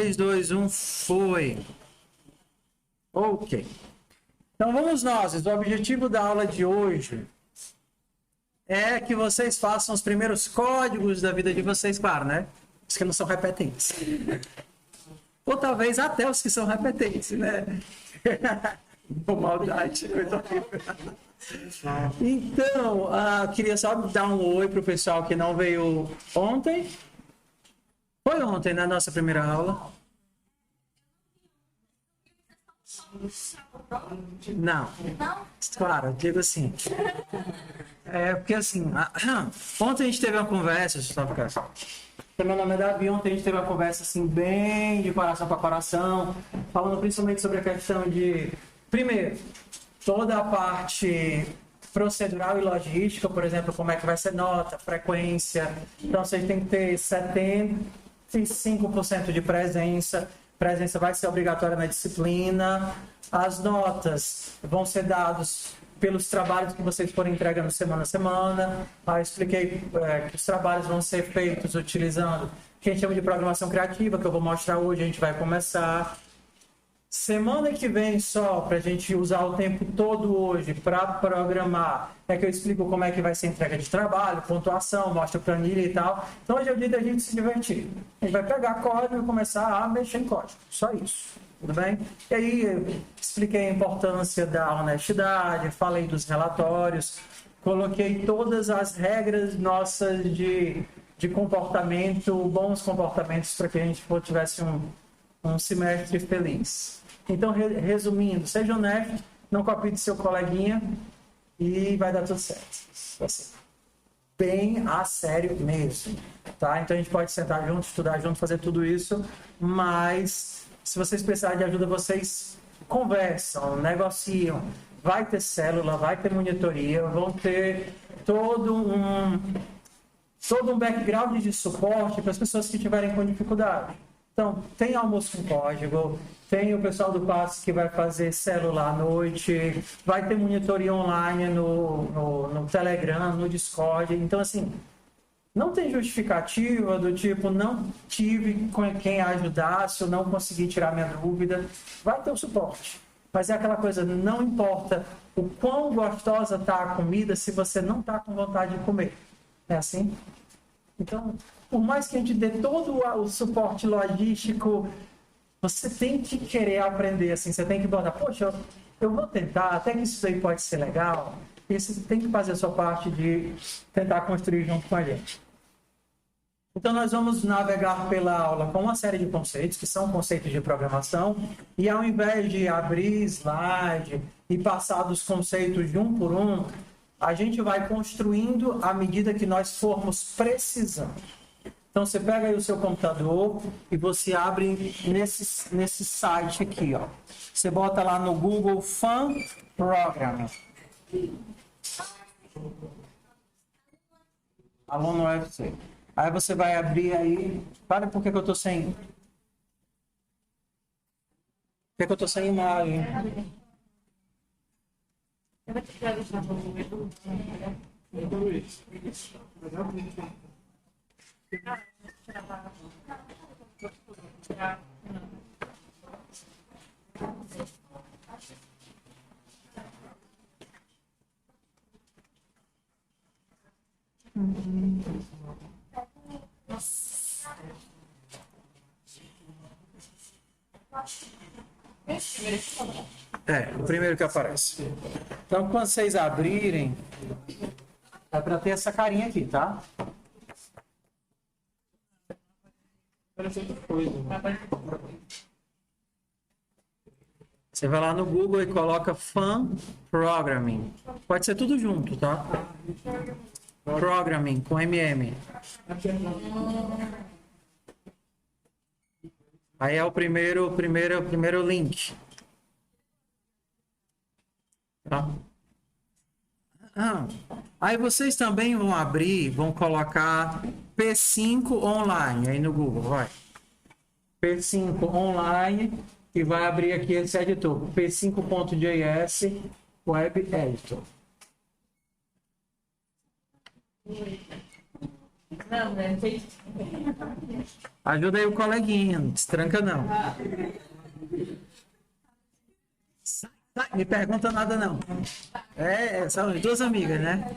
3, 2, 1, foi. Ok. Então vamos nós. O objetivo da aula de hoje é que vocês façam os primeiros códigos da vida de vocês, claro, né? Os que não são repetentes. Ou talvez até os que são repetentes, né? Por maldade, coisa horrível. Então, queria só dar um oi para o pessoal que não veio ontem. Foi ontem na nossa primeira aula? Não. Claro, eu digo assim. Porque assim, ontem a gente teve uma conversa, deixa eu só ficar assim. Meu nome é Davi, ontem a gente teve uma conversa assim, bem de coração para coração, falando principalmente sobre a questão de, primeiro, toda a parte procedural e logística, por exemplo, como é que vai ser nota, frequência. Então, vocês têm que ter 75% de presença. Presença vai ser obrigatória na disciplina. As notas vão ser dadas pelos trabalhos que vocês forem entregando semana a semana. Eu expliquei que os trabalhos vão ser feitos utilizando o que a gente chama de programação criativa, que eu vou mostrar hoje, a gente vai começar. Semana que vem só, para a gente usar o tempo todo hoje para programar, é que eu explico como é que vai ser a entrega de trabalho, pontuação, mostra planilha e tal. Então hoje é o dia da gente se divertir. A gente vai pegar código e começar a mexer em código. Só isso. Tudo bem? E aí eu expliquei a importância da honestidade, falei dos relatórios, coloquei todas as regras nossas de comportamento, bons comportamentos para que a gente tivesse um semestre feliz. Então, resumindo, seja honesto, não copie de seu coleguinha e vai dar tudo certo. Assim, bem a sério mesmo, tá? Então, a gente pode sentar junto, estudar junto, fazer tudo isso, mas se vocês precisarem de ajuda, vocês conversam, negociam. Vai ter célula, vai ter monitoria, vão ter todo um background de suporte para as pessoas que estiverem com dificuldade. Então, tem almoço com código, tem o pessoal do passe que vai fazer célula à noite, vai ter monitoria online no Telegram, no Discord. Então, assim, não tem justificativa do tipo, não tive quem ajudasse ou não consegui tirar minha dúvida. Vai ter o suporte. Mas é aquela coisa, não importa o quão gostosa está a comida se você não está com vontade de comer. É assim? Então, por mais que a gente dê todo o suporte logístico, você tem que querer aprender, assim, você tem que botar, poxa, eu vou tentar, até que isso aí pode ser legal, e você tem que fazer a sua parte de tentar construir junto com a gente. Então, nós vamos navegar pela aula com uma série de conceitos, que são conceitos de programação, e ao invés de abrir slide e passar dos conceitos de um por um, a gente vai construindo à medida que nós formos precisando. Então, você pega aí o seu computador e você abre nesse site aqui, ó. Você bota lá no Google Fun Program. Aluno UFC. Aí você vai abrir aí... Para, por que eu tô sem... Por que eu tô sem imagem? Eu vou te deixar o primeiro que aparece. Então, quando vocês abrirem, é para ter essa carinha aqui, tá? Você vai lá no Google e coloca Fun Programming. Pode ser tudo junto, tá? Programming com MM. Aí é o primeiro link. Tá? Aí vocês também vão abrir, vão colocar P5 online aí no Google, vai. P5 online e vai abrir aqui esse editor, P5.js Web Editor. Não, né? Ajuda aí o coleguinha, não destranca não. Sai, me pergunta nada não. São as duas amigas, né?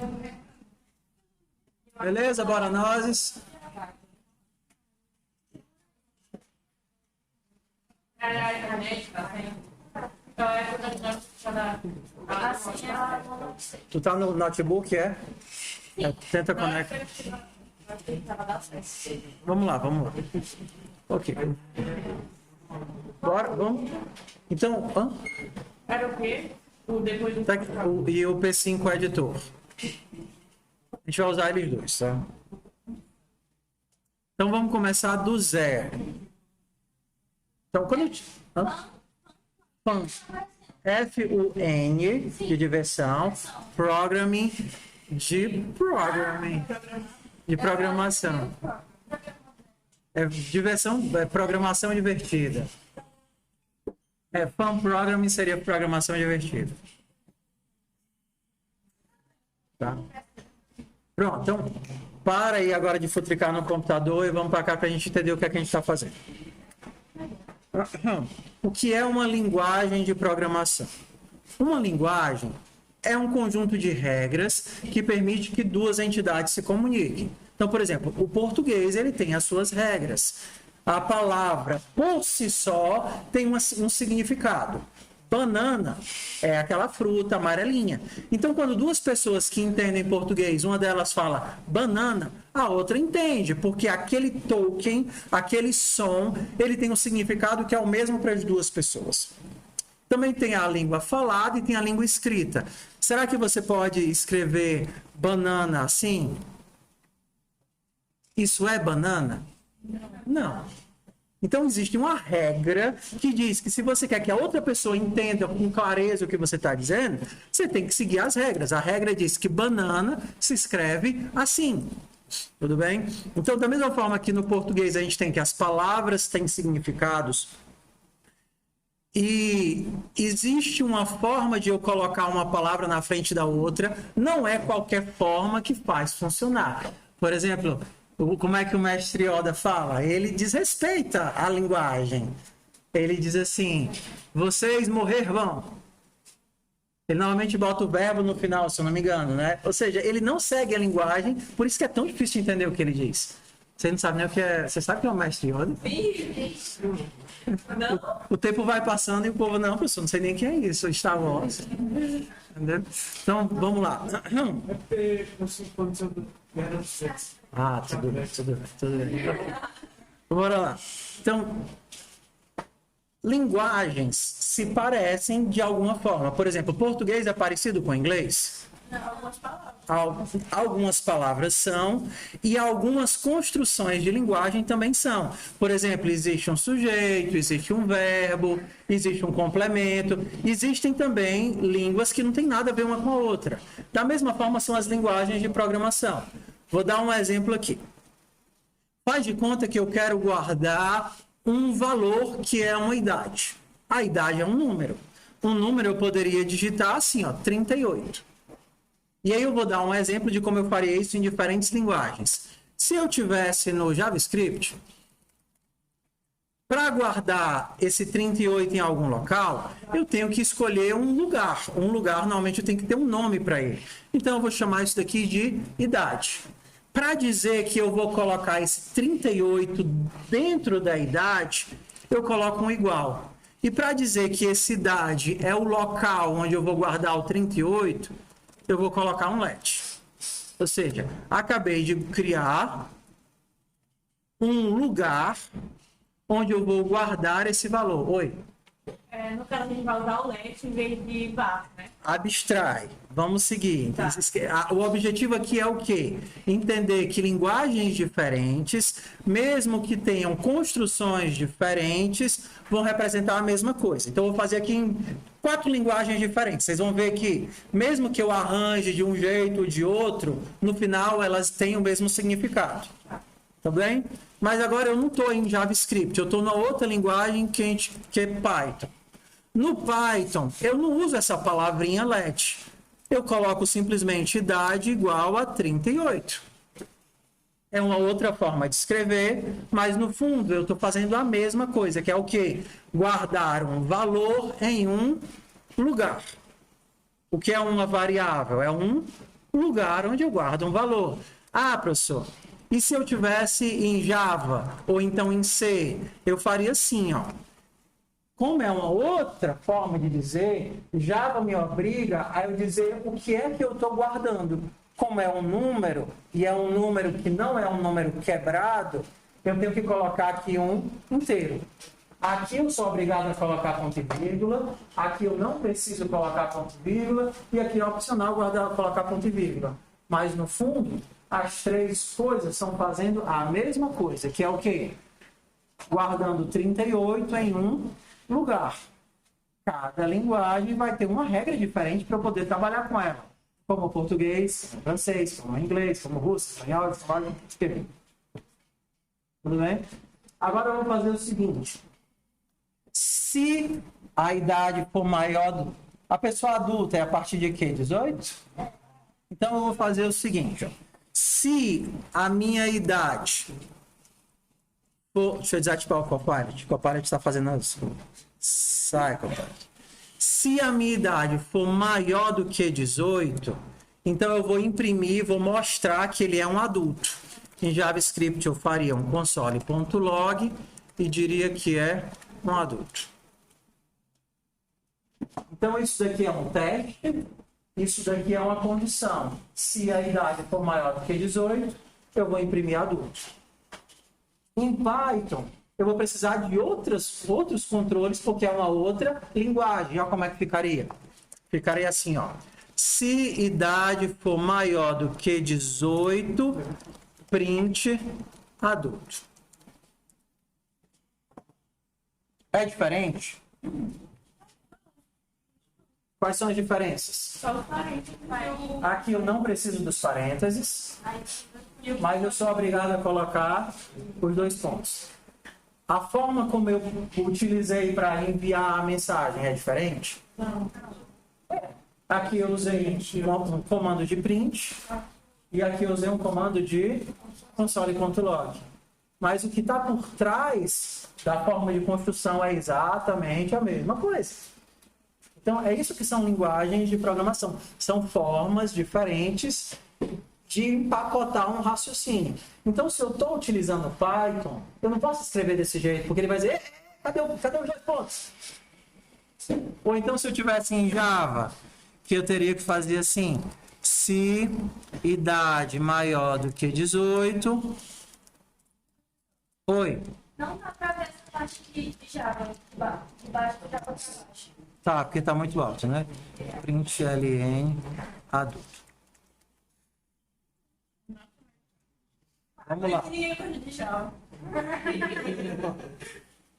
Beleza, bora nós. Tu tá no notebook, é? Tenta conectar. Vamos lá. Ok. Bora, vamos. Então, Era o quê? Depois do... E o P5 editor. A gente vai usar eles dois, tá? Então vamos começar do zero. Então, quando eu... FUN, F-U-N, de diversão, programming, de programação. Programação divertida. Fun programming seria programação divertida. Tá? Pronto, então, para aí agora de futricar no computador e vamos para cá para a gente entender o que é que a gente está fazendo. O que é uma linguagem de programação? Uma linguagem é um conjunto de regras que permite que duas entidades se comuniquem. Então, por exemplo, o português ele tem as suas regras. A palavra, por si só, tem um significado. Banana é aquela fruta amarelinha. Então, quando duas pessoas que entendem português, uma delas fala banana, a outra entende, porque aquele token, aquele som, ele tem um significado que é o mesmo para as duas pessoas. Também tem a língua falada e tem a língua escrita. Será que você pode escrever banana assim? Isso é banana? Não. Então, existe uma regra que diz que se você quer que a outra pessoa entenda com clareza o que você está dizendo, você tem que seguir as regras. A regra diz que banana se escreve assim. Tudo bem? Então, da mesma forma que no português a gente tem que as palavras têm significados e existe uma forma de eu colocar uma palavra na frente da outra, não é qualquer forma que faz funcionar. Por exemplo, como é que o mestre Yoda fala? Ele desrespeita a linguagem. Ele diz assim, vocês morrer vão. Ele normalmente bota o verbo no final, se eu não me engano, né? Ou seja, ele não segue a linguagem, por isso que é tão difícil de entender o que ele diz. Você não sabe nem o que é... Você sabe o que é o mestre Yoda? O tempo vai passando e o povo, não, professor, não sei nem o que é isso, Star Wars. Entendeu? Então, vamos lá. Tudo bem. Bora lá. Então, linguagens se parecem de alguma forma. Por exemplo, o português é parecido com o inglês? Não, algumas palavras. Algumas palavras são, e algumas construções de linguagem também são. Por exemplo, existe um sujeito, existe um verbo, existe um complemento. Existem também línguas que não têm nada a ver uma com a outra. Da mesma forma são as linguagens de programação. Vou dar um exemplo aqui. Faz de conta que eu quero guardar um valor que é uma idade. A idade é um número. Um número eu poderia digitar assim, 38. E aí eu vou dar um exemplo de como eu faria isso em diferentes linguagens. Se eu tivesse no JavaScript, para guardar esse 38 em algum local, eu tenho que escolher um lugar. Um lugar, normalmente, eu tenho que ter um nome para ele. Então, eu vou chamar isso daqui de idade. Para dizer que eu vou colocar esse 38 dentro da idade, eu coloco um igual. E para dizer que essa idade é o local onde eu vou guardar o 38, eu vou colocar um let. Ou seja, acabei de criar um lugar onde eu vou guardar esse valor. Oi? No caso, a gente vai usar o let em vez de var, né? Abstrai. Vamos seguir. Tá. O objetivo aqui é o quê? Entender que linguagens diferentes, mesmo que tenham construções diferentes, vão representar a mesma coisa. Então, eu vou fazer aqui em 4 linguagens diferentes. Vocês vão ver que, mesmo que eu arranje de um jeito ou de outro, no final elas têm o mesmo significado. Tá bem? Mas agora eu não estou em JavaScript, eu estou na outra linguagem que é Python. No Python, eu não uso essa palavrinha let. Eu coloco simplesmente idade igual a 38. É uma outra forma de escrever, mas no fundo eu estou fazendo a mesma coisa, que é o quê? Guardar um valor em um lugar. O que é uma variável? É um lugar onde eu guardo um valor. Ah, professor, e se eu tivesse em Java ou então em C? Eu faria assim, ó. Como é uma outra forma de dizer, Java me obriga a eu dizer o que é que eu estou guardando. Como é um número, e é um número que não é um número quebrado, eu tenho que colocar aqui um inteiro. Aqui eu sou obrigado a colocar ponto e vírgula, aqui eu não preciso colocar ponto e vírgula, e aqui é opcional colocar ponto e vírgula. Mas, no fundo, as três coisas estão fazendo a mesma coisa, que é o quê? Guardando 38 em um lugar. Cada linguagem vai ter uma regra diferente para eu poder trabalhar com ela. Como o português, como o francês, como o inglês, como o russo, espanhol, espanhol, espanhol. Tudo bem? Agora eu vou fazer o seguinte. Se a idade for maior... A pessoa adulta é a partir de quê? 18? Então eu vou fazer o seguinte. Ó. Se a minha idade... Deixa eu desativar o Copilot. O Copilot está fazendo isso. Sai, Copilot. Se a minha idade for maior do que 18, então eu vou imprimir, vou mostrar que ele é um adulto. Em JavaScript eu faria um console.log e diria que é um adulto. Então isso daqui é um teste, isso daqui é uma condição. Se a idade for maior do que 18, eu vou imprimir adulto. Em Python, eu vou precisar de outros controles, porque é uma outra linguagem. Olha como é que ficaria. Ficaria assim, ó. Se idade for maior do que 18, print adulto. É diferente? Quais são as diferenças? Só o parênteses. Aqui eu não preciso dos parênteses, mas eu sou obrigado a colocar os dois pontos. A forma como eu utilizei para enviar a mensagem é diferente? Não. Aqui eu usei um comando de print e aqui eu usei um comando de console.log. Mas o que está por trás da forma de construção é exatamente a mesma coisa. Então, é isso que são linguagens de programação. São formas diferentes de empacotar um raciocínio. Então, se eu estou utilizando Python, eu não posso escrever desse jeito, porque ele vai dizer, cadê os dois pontos? Ou então, se eu tivesse em Java, que eu teria que fazer assim, se idade maior do que 18... Oi? Não dá para ver essa parte de Java, de baixo para baixo. Tá, porque tá muito alto, né? Print ln adulto. Vamos lá.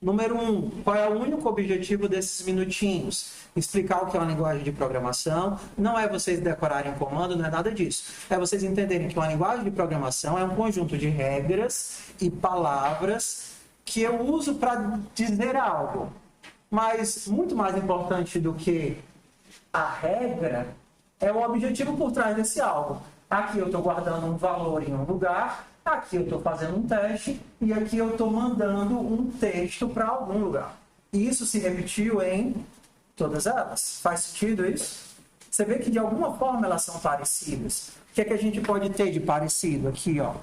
Número 1. Qual é o único objetivo desses minutinhos? Explicar o que é uma linguagem de programação. Não é vocês decorarem um comando, não é nada disso. É vocês entenderem que uma linguagem de programação é um conjunto de regras e palavras que eu uso para dizer algo. Mas muito mais importante do que a regra é o objetivo por trás desse algo. Aqui eu estou guardando um valor em um lugar, aqui eu estou fazendo um teste e aqui eu estou mandando um texto para algum lugar. E isso se repetiu em todas elas. Faz sentido isso? Você vê que de alguma forma elas são parecidas. O que é que a gente pode ter de parecido aqui, ó?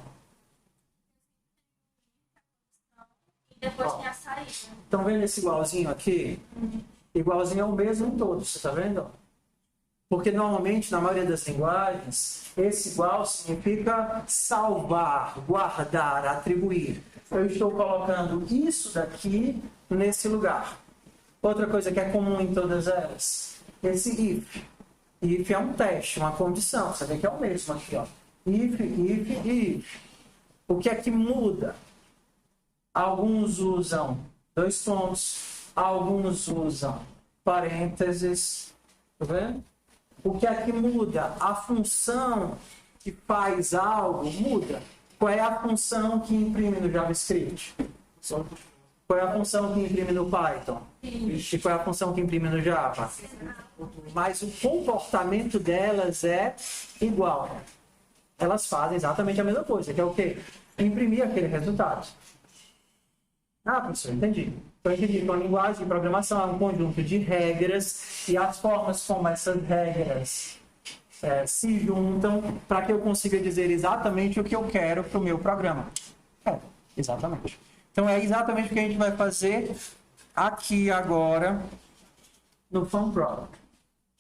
E depois tem a saída. Estão vendo esse igualzinho aqui? Igualzinho é o mesmo em todos, você está vendo? Porque normalmente, na maioria das linguagens, esse igual significa salvar, guardar, atribuir. Eu estou colocando isso daqui nesse lugar. Outra coisa que é comum em todas elas, esse if. If é um teste, uma condição. Você vê que é o mesmo aqui, ó. If, if, if. O que é que muda? Alguns usam dois pontos, alguns usam parênteses. Tá vendo? O que é que muda? A função que faz algo muda. Qual é a função que imprime no JavaScript? Qual é a função que imprime no Python? E qual é a função que imprime no Java? Mas o comportamento delas é igual. elas fazem exatamente a mesma coisa, que é o quê? Imprimir aquele resultado. Ah, professor, entendi. Então, eu entendi que a linguagem de programação é um conjunto de regras e as formas como essas regras se juntam para que eu consiga dizer exatamente o que eu quero para o meu programa. Exatamente. Então, é exatamente o que a gente vai fazer aqui agora no Fun Program.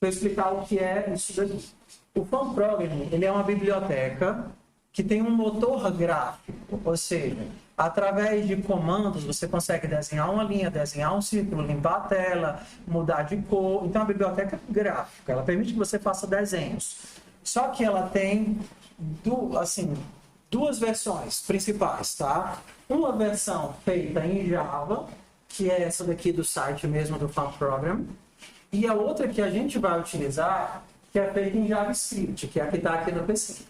Vou explicar o que é isso daqui. O Fun Program, ele é uma biblioteca que tem um motor gráfico, ou seja, através de comandos você consegue desenhar uma linha, desenhar um círculo, limpar a tela, mudar de cor. Então, é uma biblioteca gráfica, ela permite que você faça desenhos. Só que ela tem duas versões principais, tá? Uma versão feita em Java, que é essa daqui do site mesmo do Fun Program, e a outra que a gente vai utilizar, que é feita em JavaScript, que é a que está aqui no PC.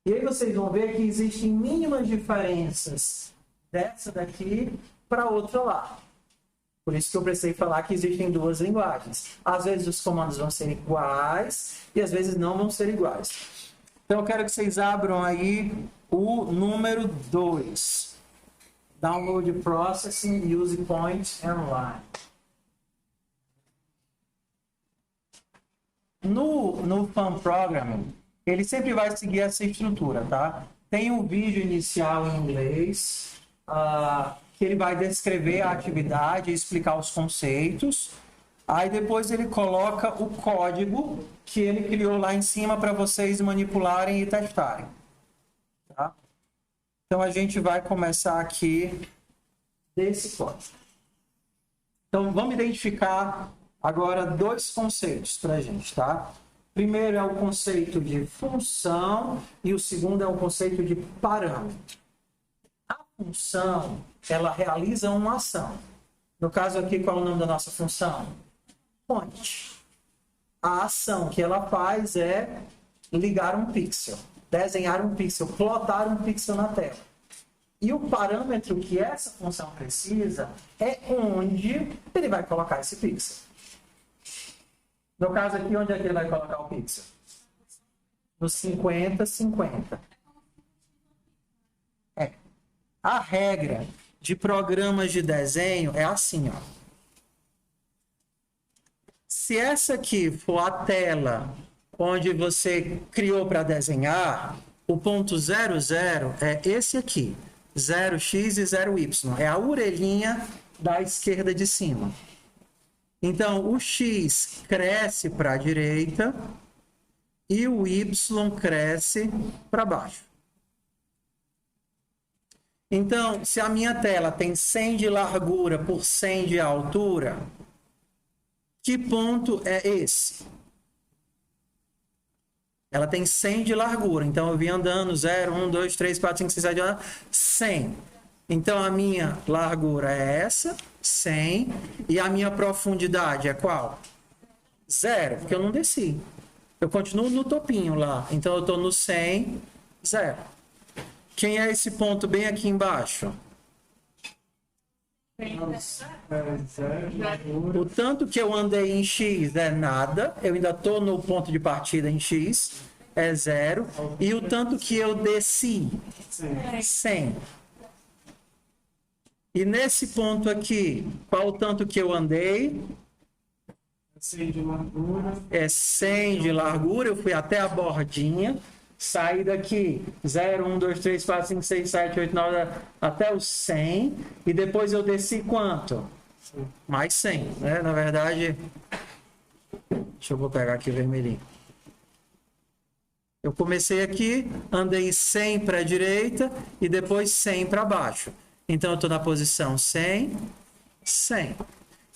E aí vocês vão ver que existem mínimas diferenças dessa daqui para outra lá. Por isso que eu precisei falar que existem duas linguagens. Às vezes os comandos vão ser iguais e às vezes não vão ser iguais. Então eu quero que vocês abram aí o número 2. Download Processing Use Point and Line. No Fun Programming, ele sempre vai seguir essa estrutura, tá? Tem um vídeo inicial em inglês, que ele vai descrever a atividade, explicar os conceitos. Aí depois ele coloca o código que ele criou lá em cima para vocês manipularem e testarem. Tá? Então a gente vai começar aqui desse código. Então vamos identificar agora dois conceitos para a gente, tá? Primeiro é o conceito de função e o segundo é o conceito de parâmetro. A função, ela realiza uma ação. No caso aqui, qual é o nome da nossa função? Point. A ação que ela faz é ligar um pixel, desenhar um pixel, plotar um pixel na tela. E o parâmetro que essa função precisa é onde ele vai colocar esse pixel. No caso aqui, onde é que ele vai colocar o pixel? No 50, 50. A regra de programas de desenho é assim, ó. Se essa aqui for a tela onde você criou para desenhar, o ponto 00 é esse aqui. 0x e 0y. É a orelhinha da esquerda de cima. Então, o x cresce para a direita e o y cresce para baixo. Então, se a minha tela tem 100 de largura por 100 de altura, que ponto é esse? Ela tem 100 de largura. Então, eu vim andando 0, 1, 2, 3, 4, 5, 6, 7, 8, 100. Então, a minha largura é essa, 100. E a minha profundidade é qual? 0, porque eu não desci. Eu continuo no topinho lá. Então, eu estou no 100, 0. Quem é esse ponto bem aqui embaixo? O tanto que eu andei em x é nada. Eu ainda estou no ponto de partida em x. É 0. E o tanto que eu desci? 100. E nesse ponto aqui, qual o tanto que eu andei? 100 de largura. É 100 de largura. Eu fui até a bordinha. Saí daqui 0, 1, 2, 3, 4, 5, 6, 7, 8, 9, até o 100. E depois eu desci quanto? Mais 100, né? Na verdade, deixa eu pegar aqui o vermelhinho. Eu comecei aqui, andei 100 para a direita e depois 100 para baixo. Então, eu estou na posição 100, 100.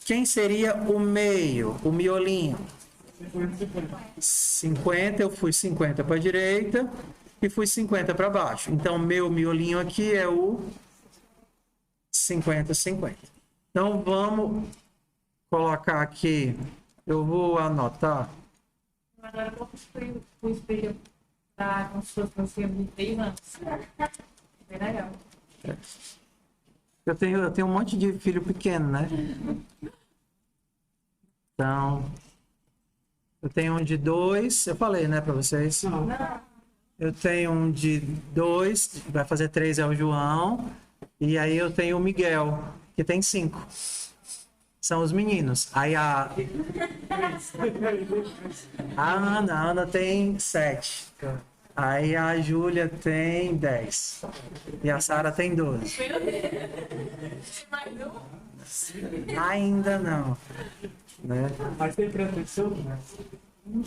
Quem seria o meio, o miolinho? 50, eu fui 50 para a direita e fui 50 para baixo. Então, meu miolinho aqui é o 50, 50. Então, vamos colocar aqui. Eu vou anotar. Agora, como foi o espelho para como se fosse um filme de 3 anos? Bem legal. Eu tenho um monte de filho pequeno, né? Então, Eu tenho um de 2, eu falei, né, para vocês? Não. Eu tenho um de 2, vai fazer 3 é o João. E aí eu tenho o Miguel, que tem 5. São os meninos. Aí a Ana tem 7. Aí a Júlia tem 10. E a Sara tem 12. Ainda não. Né? Mas tem pretensão, né?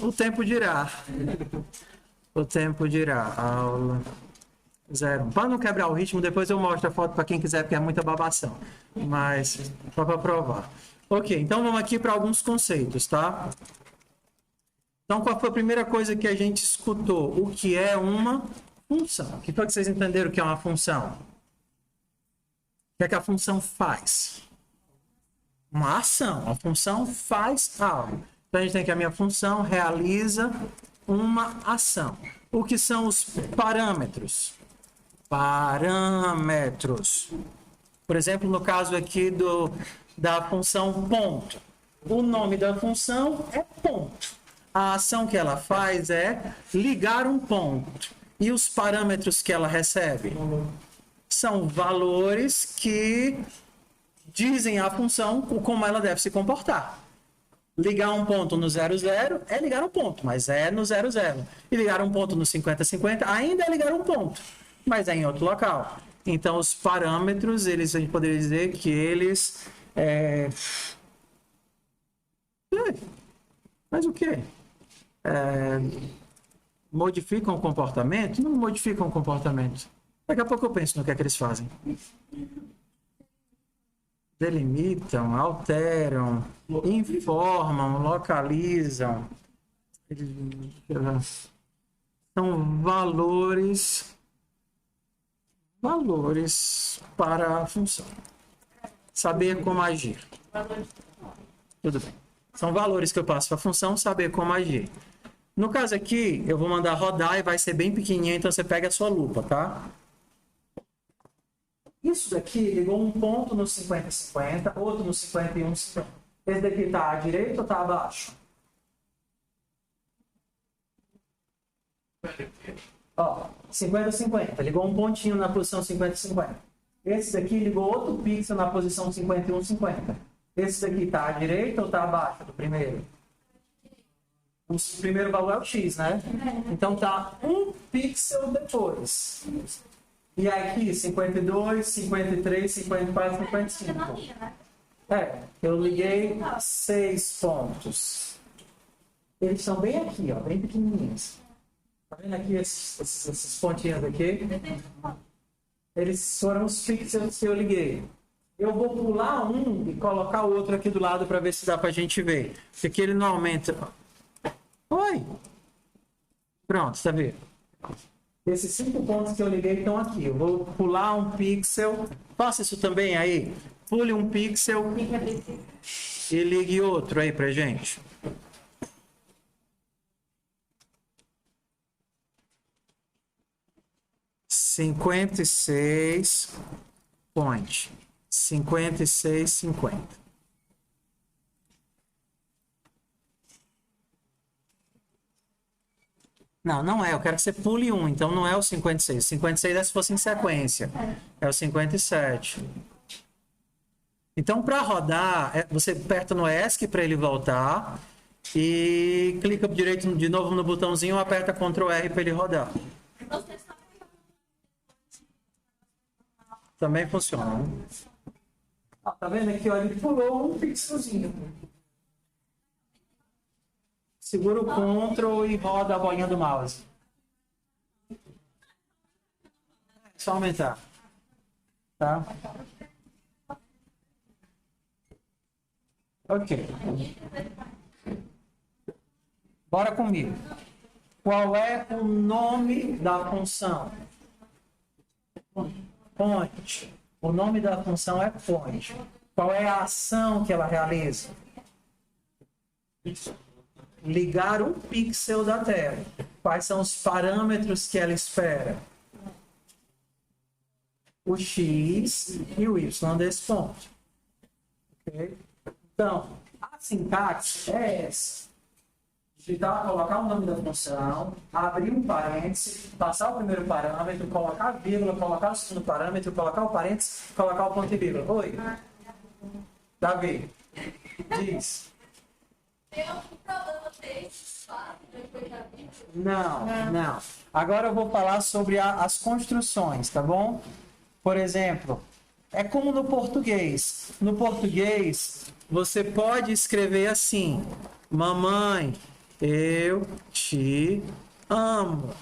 O tempo dirá. O tempo dirá. Aula 0. Para não quebrar o ritmo, depois eu mostro a foto para quem quiser, porque é muita babação. Mas só para provar. Ok, então vamos aqui para alguns conceitos, tá? Então, qual foi a primeira coisa que a gente escutou? O que é uma função? O que foi que vocês entenderam que é uma função? O que é que a função faz? Uma ação. A função faz algo. Então, a gente tem que a minha função realiza uma ação. O que são os parâmetros? Parâmetros. Por exemplo, no caso aqui da função ponto. O nome da função é ponto. A ação que ela faz é ligar um ponto. E os parâmetros que ela recebe? São valores que dizem à função como ela deve se comportar. Ligar um ponto no 00 é ligar um ponto, mas é no 00. E ligar um ponto no 50-50 ainda é ligar um ponto, mas é em outro local. Então, os parâmetros, a gente poderia dizer que eles... Mas o quê? Modificam o comportamento? Não modificam o comportamento. Daqui a pouco eu penso no que é que eles fazem. Delimitam, alteram, informam, localizam. São valores para a função. Saber como agir. Tudo bem. São valores que eu passo para a função, saber como agir. No caso aqui, eu vou mandar rodar e vai ser bem pequenininho, então você pega a sua lupa, tá? Isso daqui ligou um ponto no 50-50, outro no 51-50. Esse daqui está à direita ou está abaixo? Ó, 50-50. Ligou um pontinho na posição 50-50. Esse daqui ligou outro pixel na posição 51-50. Esse daqui está à direita ou está abaixo do primeiro? O primeiro valor é o X, né? Então tá um pixel depois. E aqui, 52, 53, 54, 55. Eu liguei 6 pontos. Eles são bem aqui, ó, bem pequenininhos. Tá vendo aqui esses pontinhos aqui? Eles foram os pixels que eu liguei. Eu vou pular um e colocar o outro aqui do lado para ver se dá para a gente ver. Porque aqui ele não aumenta. Oi! Pronto, tá vendo? Esses 5 pontos que eu liguei estão aqui. Eu vou pular um pixel. Faça isso também aí. Pule um pixel e ligue outro aí pra gente. .56. 56,50. Não, não é. Eu quero que você pule um. Então não é o 56. 56 é se fosse em sequência. É o 57. Então, para rodar, você aperta no ESC para ele voltar. E clica direito de novo no botãozinho ou aperta Ctrl R para ele rodar. Também funciona. Né? Tá vendo aqui? Ó, ele pulou um pixelzinho. Segura o Ctrl e roda a bolinha do mouse. É só aumentar. Tá? Ok. Bora comigo. Qual é o nome da função? Point. O nome da função é point. Qual é a ação que ela realiza? Ligar um pixel da tela. Quais são os parâmetros que ela espera? O X e o Y desse ponto. Okay? Então, a sintaxe é essa. digitar, colocar o nome da função, abrir um parêntese, passar o primeiro parâmetro, colocar a vírgula, colocar o segundo parâmetro, colocar o parêntese, colocar o ponto e vírgula. Oi? Davi, diz. Tem algum problema desse fato depois da Bíblia? Não. Agora eu vou falar sobre as construções, tá bom? Por exemplo, é como no português. No português, você pode escrever assim: mamãe, eu te amo.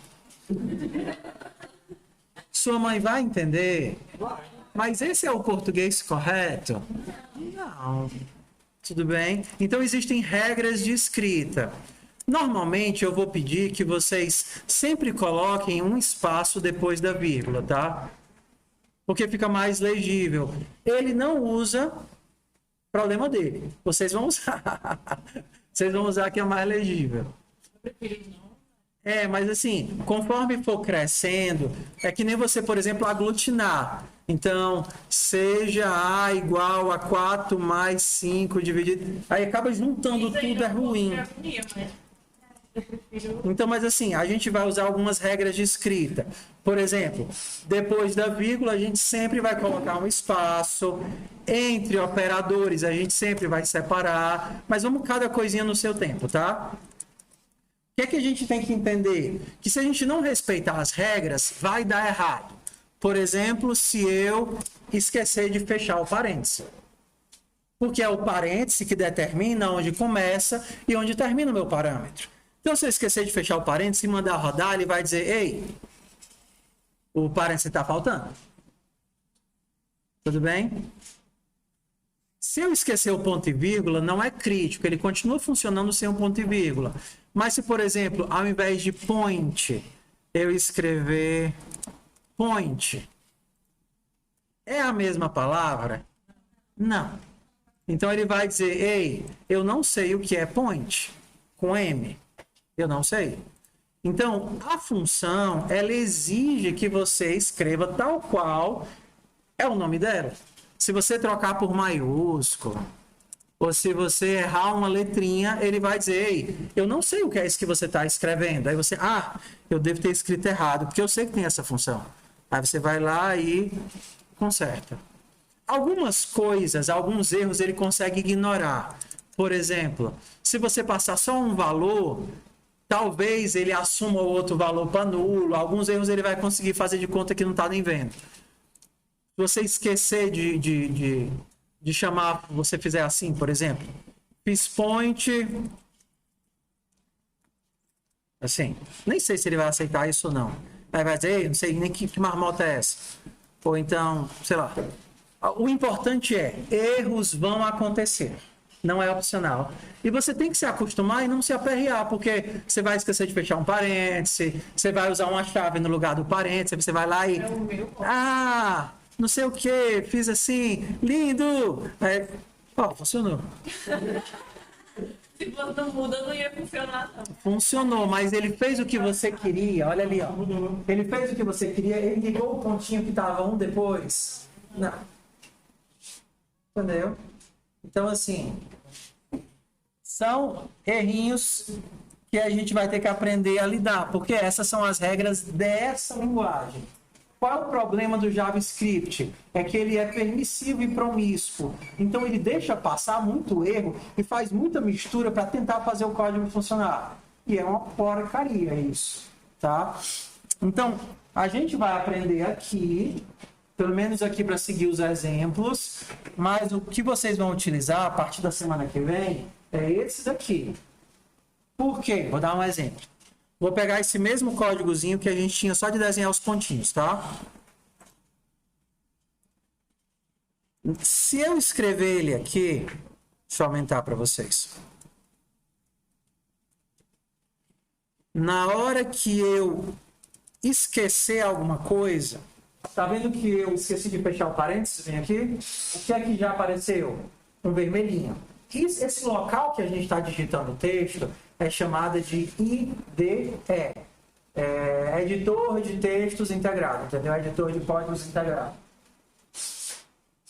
Sua mãe vai entender? Mas esse é o português correto? Não. Tudo bem? Então existem regras de escrita. Normalmente eu vou pedir que vocês sempre coloquem um espaço depois da vírgula, tá? Porque fica mais legível. Ele não usa, problema dele. Vocês vão usar. Vocês vão usar que é mais legível. Mas assim, conforme for crescendo, é que nem você, por exemplo, aglutinar. Então, seja A igual a 4 mais 5 dividido... Aí acaba juntando tudo, é ruim. Então, mas assim, a gente vai usar algumas regras de escrita. Por exemplo, depois da vírgula, a gente sempre vai colocar um espaço. Entre operadores, a gente sempre vai separar. Mas vamos cada coisinha no seu tempo, tá? O que a gente tem que entender? Que se a gente não respeitar as regras, vai dar errado. Por exemplo, se eu esquecer de fechar o parêntese. Porque é o parêntese que determina onde começa e onde termina o meu parâmetro. Então, se eu esquecer de fechar o parêntese e mandar rodar, ele vai dizer: ei, o parêntese está faltando. Tudo bem? Se eu esquecer o ponto e vírgula, não é crítico, ele continua funcionando sem um ponto e vírgula. Mas se, por exemplo, ao invés de point, eu escrever point, é a mesma palavra? Não. Então ele vai dizer: ei, eu não sei o que é point, com M. Eu não sei. Então, a função, ela exige que você escreva tal qual é o nome dela. Se você trocar por maiúsculo, ou se você errar uma letrinha, ele vai dizer: ei, eu não sei o que é isso que você está escrevendo. Aí você: eu devo ter escrito errado, porque eu sei que tem essa função. Aí você vai lá e conserta. Algumas coisas, alguns erros, ele consegue ignorar. Por exemplo, se você passar só um valor, talvez ele assuma outro valor para nulo. Alguns erros ele vai conseguir fazer de conta que não está nem vendo. Se você esquecer de chamar, você fizer assim, por exemplo, fiz point, assim, nem sei se ele vai aceitar isso ou não. Aí vai dizer: ei, não sei nem que marmota é essa. Ou então, sei lá. O importante é, erros vão acontecer. Não é opcional. E você tem que se acostumar e não se aperrear, porque você vai esquecer de fechar um parêntese, você vai usar uma chave no lugar do parêntese, você vai lá e... não sei o que, fiz assim, lindo! Funcionou. Se você não muda, não ia funcionar, não. Funcionou, mas ele fez o que você queria. Olha ali, ó. Ele fez o que você queria, ele ligou o pontinho que estava um depois. Não. Entendeu? Então, assim, são errinhos que a gente vai ter que aprender a lidar, porque essas são as regras dessa linguagem. Qual é o problema do JavaScript? É que ele é permissivo e promíscuo. Então, ele deixa passar muito erro e faz muita mistura para tentar fazer o código funcionar. E é uma porcaria isso, tá? Então, a gente vai aprender aqui, pelo menos aqui para seguir os exemplos, mas o que vocês vão utilizar a partir da semana que vem é esses aqui. Por quê? Vou dar um exemplo. Vou pegar esse mesmo códigozinho que a gente tinha só de desenhar os pontinhos, tá? Se eu escrever ele aqui, deixa eu aumentar para vocês. Na hora que eu esquecer alguma coisa, tá vendo que eu esqueci de fechar o parênteses? Vem aqui. O que é que já apareceu? Um vermelhinho. Esse local que a gente está digitando o texto é chamada de IDE. Editor de textos integrado, entendeu? Editor de códigos integrado.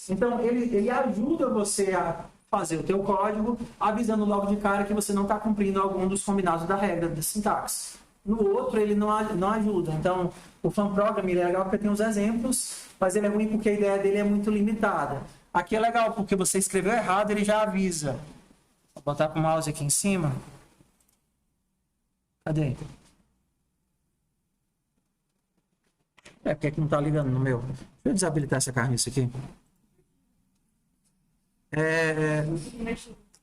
Então, ele ajuda você a fazer o teu código, avisando logo de cara que você não está cumprindo algum dos combinados da regra de sintaxe. No outro, ele não ajuda. Então, o FunProgram ele é legal porque tem os exemplos, mas ele é ruim porque a ideia dele é muito limitada. Aqui é legal porque você escreveu errado, ele já avisa. Vou botar o mouse aqui em cima. Cadê? É porque não está ligando no meu. Deixa eu desabilitar essa carniça aqui.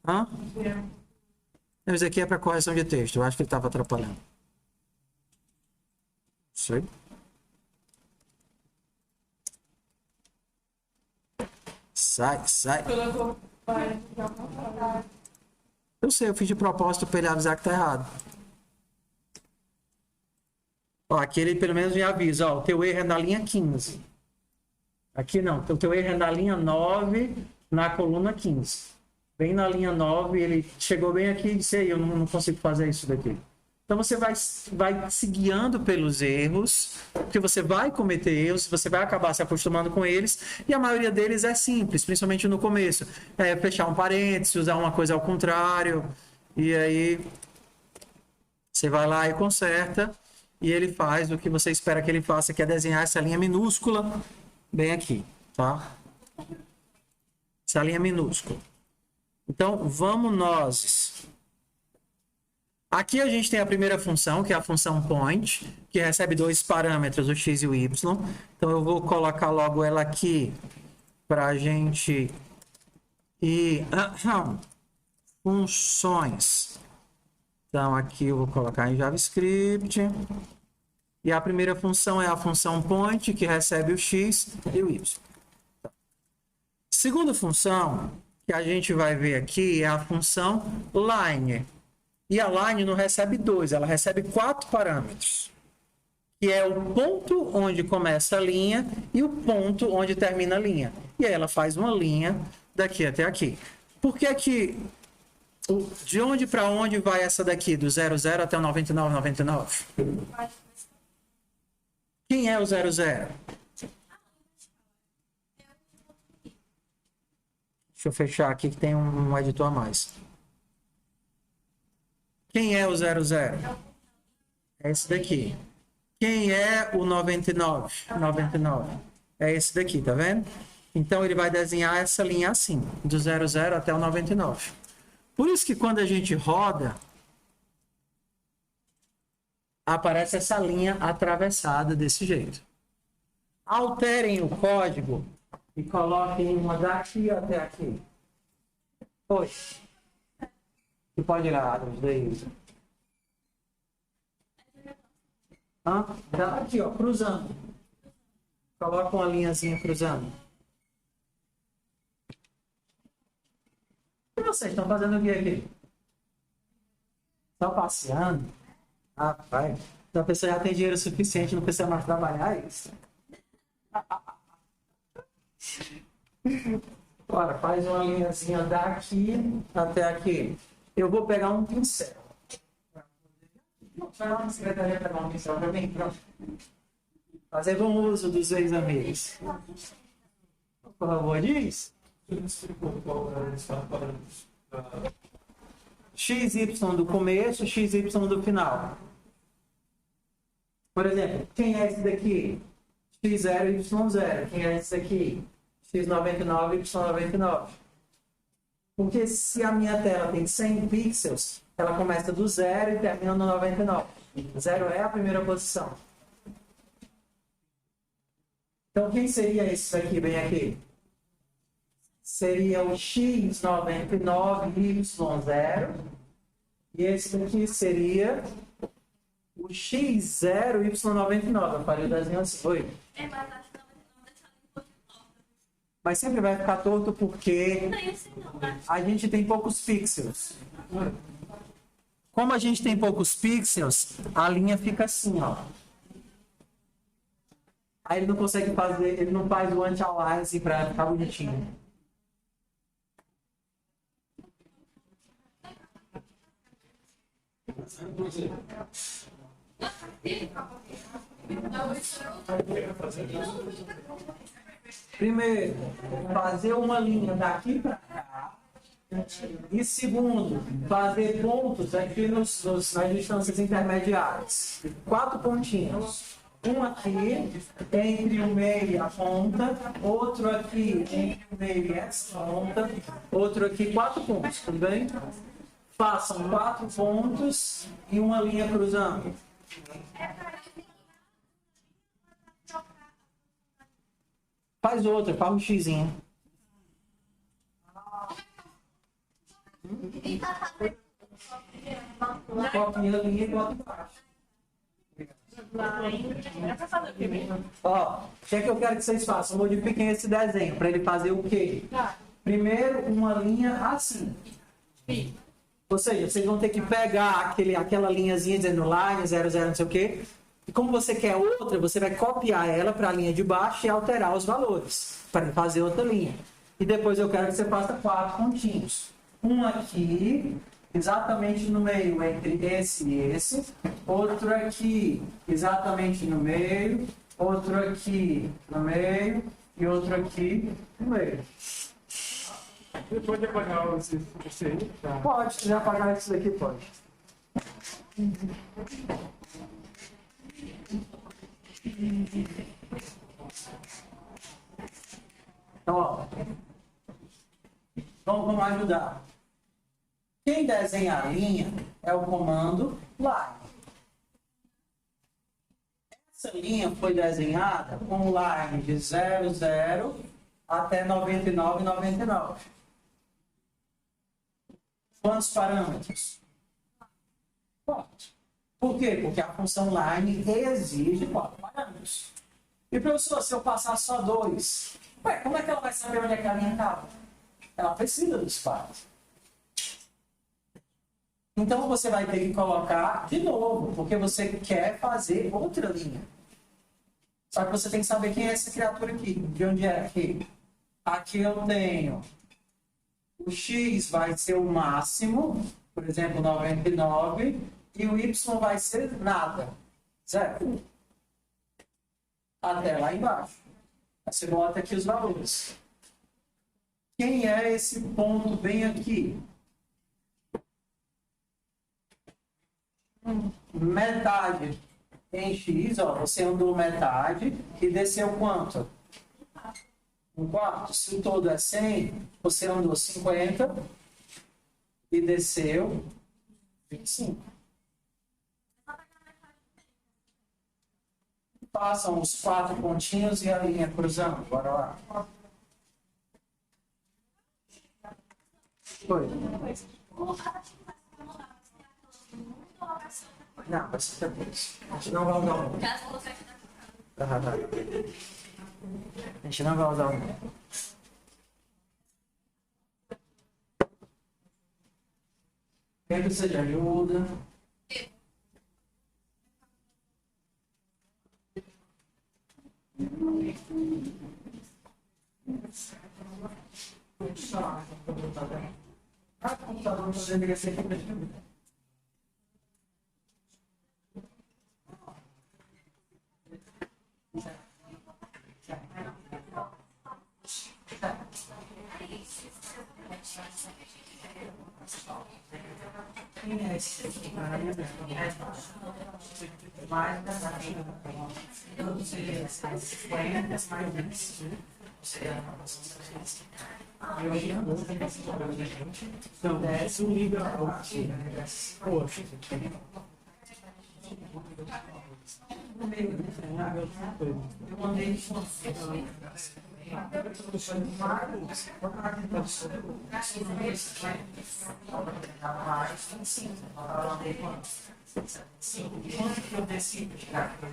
Hã? Isso aqui é para correção de texto. Eu acho que ele estava atrapalhando. Sei. Sai. Eu sei, eu fiz de propósito para ele avisar que tá errado. Ó, aqui ele pelo menos me avisa, ó, o teu erro é na linha 15. Aqui não, o teu erro é na linha 9, na coluna 15. Bem na linha 9, ele chegou bem aqui e disse, aí, eu não consigo fazer isso daqui. Então você vai se guiando pelos erros, porque você vai cometer erros, você vai acabar se acostumando com eles, e a maioria deles é simples, principalmente no começo. É fechar um parênteses, usar uma coisa ao contrário, e aí você vai lá e conserta, e ele faz o que você espera que ele faça, que é desenhar essa linha minúscula bem aqui, tá? Essa linha minúscula. Então, vamos nós. Aqui a gente tem a primeira função, que é a função point, que recebe dois parâmetros, o x e o y. Então, eu vou colocar logo ela aqui para a gente ir... funções. Então, aqui eu vou colocar em JavaScript. E a primeira função é a função point, que recebe o x e o y. Segunda função que a gente vai ver aqui é a função line. E a line não recebe 2, ela recebe 4 parâmetros. Que é o ponto onde começa a linha e o ponto onde termina a linha. E aí ela faz uma linha daqui até aqui. Por que que... De onde para onde vai essa daqui? Do 00 até o 99, 99? Quem é o 00? Deixa eu fechar aqui que tem um editor a mais. Quem é o 00? É esse daqui. Quem é o 99? 99. É esse daqui, tá vendo? Então ele vai desenhar essa linha assim, do 00 até o 99. Por isso que quando a gente roda, aparece essa linha atravessada desse jeito. Alterem o código e coloquem uma daqui até aqui. Oi. E pode ir lá, os dois. Aqui, ó, cruzando. Coloca uma linhazinha cruzando. E vocês estão fazendo o que aqui? Só passeando? Rapaz, então a pessoa já tem dinheiro suficiente, não precisa mais trabalhar, é isso? Agora, faz uma linhazinha daqui até aqui. Eu vou pegar um pincel. Vai lá na secretaria pegar um pincel para mim, pronto. Fazer bom uso dos ex-amigos. Por favor, diz. XY do começo, XY do final. Por exemplo, quem é esse daqui? X0, Y0. Quem é esse daqui? X99, Y99. Porque se a minha tela tem 100 pixels, ela começa do 0 e termina no 99. 0 é a primeira posição. Então, quem seria esse daqui, bem aqui? Seria o X99, Y0. E esse daqui seria o X0, Y99. Eu falei o desenho assim. Oi? Mas sempre vai ficar torto porque a gente tem poucos pixels. Como a gente tem poucos pixels, a linha fica assim, ó. Aí ele não consegue fazer, ele não faz o anti-align assim para ficar bonitinho. Primeiro, fazer uma linha daqui para cá E segundo, fazer pontos aqui nas distâncias intermediárias. 4 pontinhos. Um aqui, entre o meio e a ponta. Outro aqui, entre o meio e essa ponta. Outro aqui, 4 pontos, tudo bem? Façam 4 pontos e uma linha cruzando. Faz outra, faz um xizinho. Copia a linha e bota embaixo. Ó, o que é que eu quero que vocês façam? Modifiquem esse desenho para ele fazer o quê? Primeiro, uma linha assim. Ou seja, vocês vão ter que pegar aquela linhazinha dizendo line, 00, não sei o quê. E como você quer outra, você vai copiar ela para a linha de baixo e alterar os valores para fazer outra linha. E depois eu quero que você faça 4 pontinhos. Um aqui, exatamente no meio entre esse e esse. Outro aqui, exatamente no meio. Outro aqui no meio. E outro aqui no meio. Você pode apagar esse aí? Tá. Pode, se quiser apagar isso daqui, pode. Então, ó. Vamos ajudar. Quem desenha a linha é o comando line. Essa linha foi desenhada com line de 00 até 99,99. Quantos parâmetros? 4. Por quê? Porque a função line exige 4 parâmetros. E, professor, se eu passar só 2, como é que ela vai saber onde é que a linha estava? Ela precisa dos pares. Então, você vai ter que colocar de novo, porque você quer fazer outra linha. Só que você tem que saber quem é essa criatura aqui. De onde é aqui? Aqui eu tenho o x vai ser o máximo, por exemplo, 99, e o y vai ser nada, certo? Até lá embaixo. Você bota aqui os valores. Quem é esse ponto bem aqui? Metade em x, ó, você andou metade e desceu quanto? 1/4. Se o todo é 100, você andou 50 e desceu 25. Façam os 4 pontinhos e a linha cruzando. Bora lá. Foi. Não, vai ser depois. A gente não vai usar o nome. A gente não vai usar o nome. Quem precisa de ajuda? Ah, computador não deveria ser aqui. Então, isso liga ao... Poxa. Eu mandei quanto que eu decido tirar para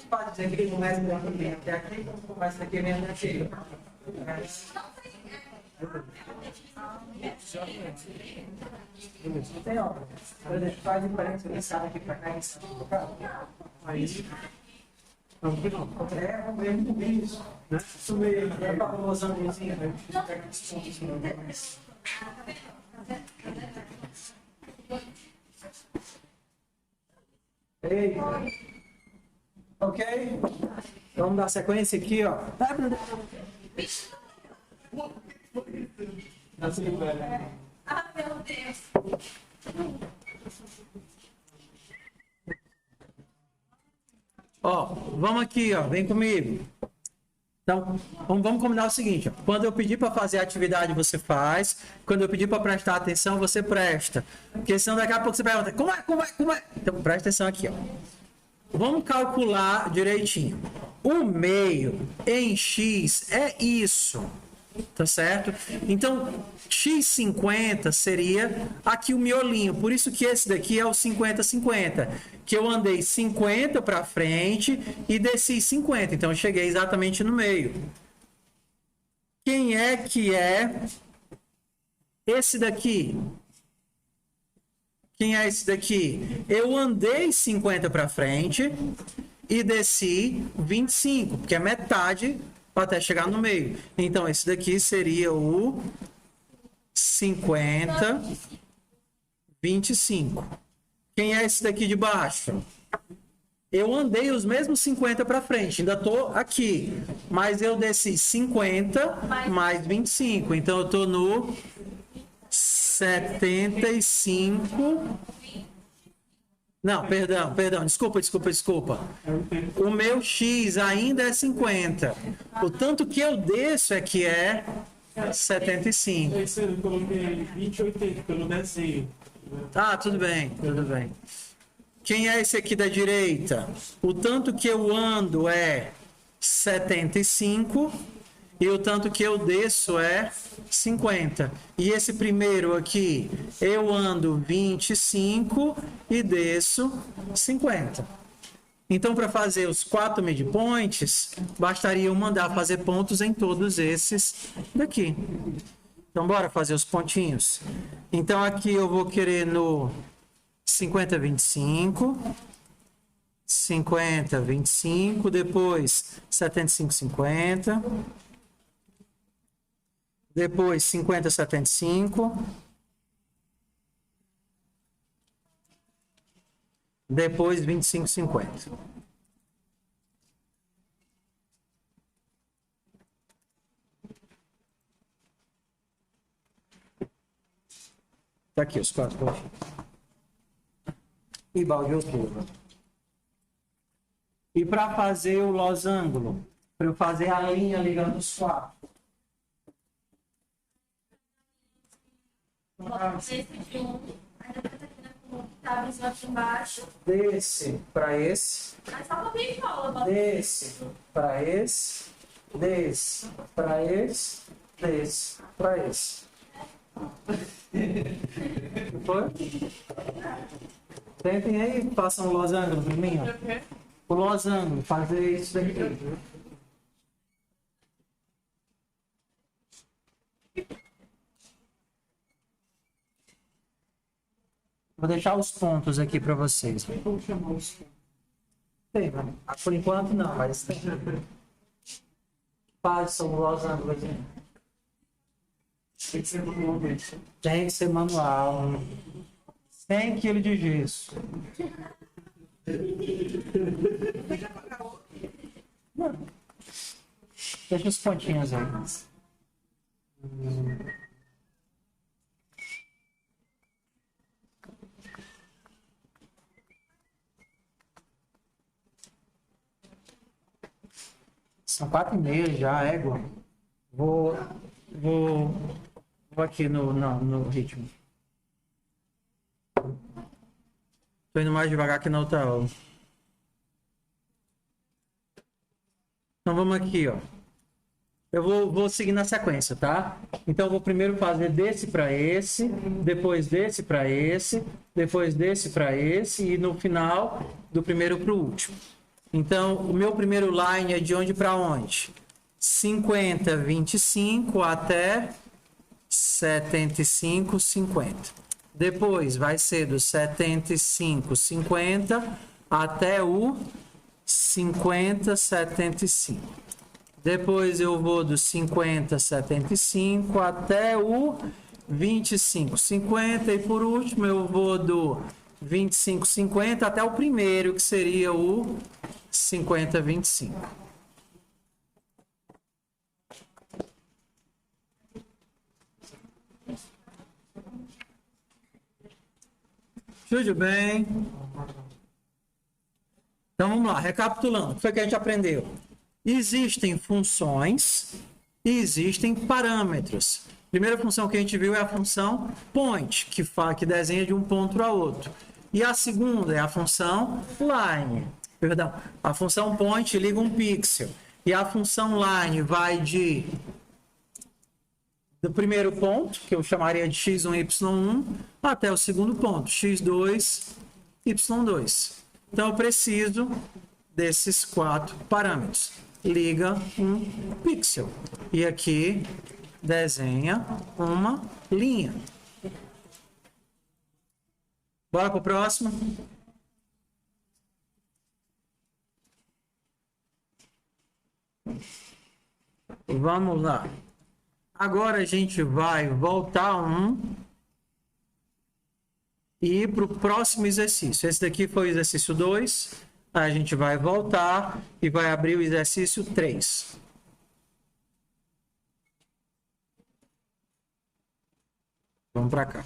Pode dizer que começa até aqui, começa daqui mesmo aqui. Tem obra. Faz diferença pensar aqui para cá em cima. Aí. É, vamos ver muito isso. Isso mesmo, é para os ângulozinhos, né? Pega os pontos. Ei. Ok? Vamos dar sequência aqui, ó. Ah, meu Deus. Ó, vamos aqui, ó. Vem comigo. Então, vamos combinar o seguinte, ó. Quando eu pedir para fazer a atividade, você faz. Quando eu pedir para prestar atenção, você presta. Porque senão daqui a pouco você pergunta, como é? Então, presta atenção aqui, ó. Vamos calcular direitinho. O meio em x é isso. Tá certo? Então, x50 seria aqui o miolinho. Por isso que esse daqui é o 50-50. Que eu andei 50 para frente e desci 50. Então, eu cheguei exatamente no meio. Quem é que é esse daqui? Quem é esse daqui? Eu andei 50 para frente e desci 25, porque é metade até chegar no meio. Então, esse daqui seria o 50, 25. Quem é esse daqui de baixo? Eu andei os mesmos 50 para frente, ainda estou aqui, mas eu desci 50 mais 25. Então, eu estou no 75. Não, perdão, desculpa. O meu X ainda é 50. O tanto que eu desço é que é 75. Esse eu coloquei 20 80 pelo desenho. Tá, tudo bem. Quem é esse aqui da direita? O tanto que eu ando é 75 e o tanto que eu desço é 50. E esse primeiro aqui, eu ando 25 e desço 50. Então, para fazer os 4 midpoints, bastaria eu mandar fazer pontos em todos esses daqui. Então, bora fazer os pontinhos. Então, aqui eu vou querer no 50, 25... 50, 25, depois 75, 50... Depois 50, 75. Depois 25, 50. Tá aqui os 4 pontinhos. E balde altura. E para fazer o losango, para eu fazer a linha ligando os 4. Esse de um, aí depois aqui na tá aqui embaixo. Desse para esse. Aí só pra mim fala, Desse para esse. Desse para esse. Desse para esse. Foi? Tentem aí, façam um losango para mim. Ó. O losango, fazer isso daqui. Vou deixar os pontos aqui para vocês. Vamos chamar os. Tem, mano. Por enquanto não, mas tem. Façam o losango aqui. Tem que ser manualmente. Tem que ser manual. 100 kg de gesso. Deixa os pontinhos aí. São 4h30 já, égua. Vou aqui no ritmo. Tô indo mais devagar que na outra aula. Então vamos aqui, ó. Eu vou seguir na sequência, tá? Então eu vou primeiro fazer desse para esse, depois desse para esse, depois desse para esse e no final do primeiro para o último. Então o meu primeiro line é de onde para onde? 50, 25 até 75, 50. Depois vai ser do 75, 50 até o 50, 75. Depois eu vou do 50, 75 até o 25, 50. E por último eu vou do 25, 50 até o primeiro, que seria o 50, 25. Tudo bem? Então vamos lá, recapitulando. O que foi que a gente aprendeu? Existem funções e existem parâmetros. A primeira função que a gente viu é a função point, que desenha de um ponto para outro. E a segunda é a função line. Perdão, a função point liga um pixel. E a função line vai do primeiro ponto, que eu chamaria de x1, y1, até o segundo ponto, x2, y2. Então eu preciso desses 4 parâmetros. Liga um pixel. E aqui desenha uma linha. Bora para o próximo? Vamos lá. Agora a gente vai voltar e ir para o próximo exercício. Esse daqui foi o exercício 2. A gente vai voltar e vai abrir o exercício 3. Vamos para cá.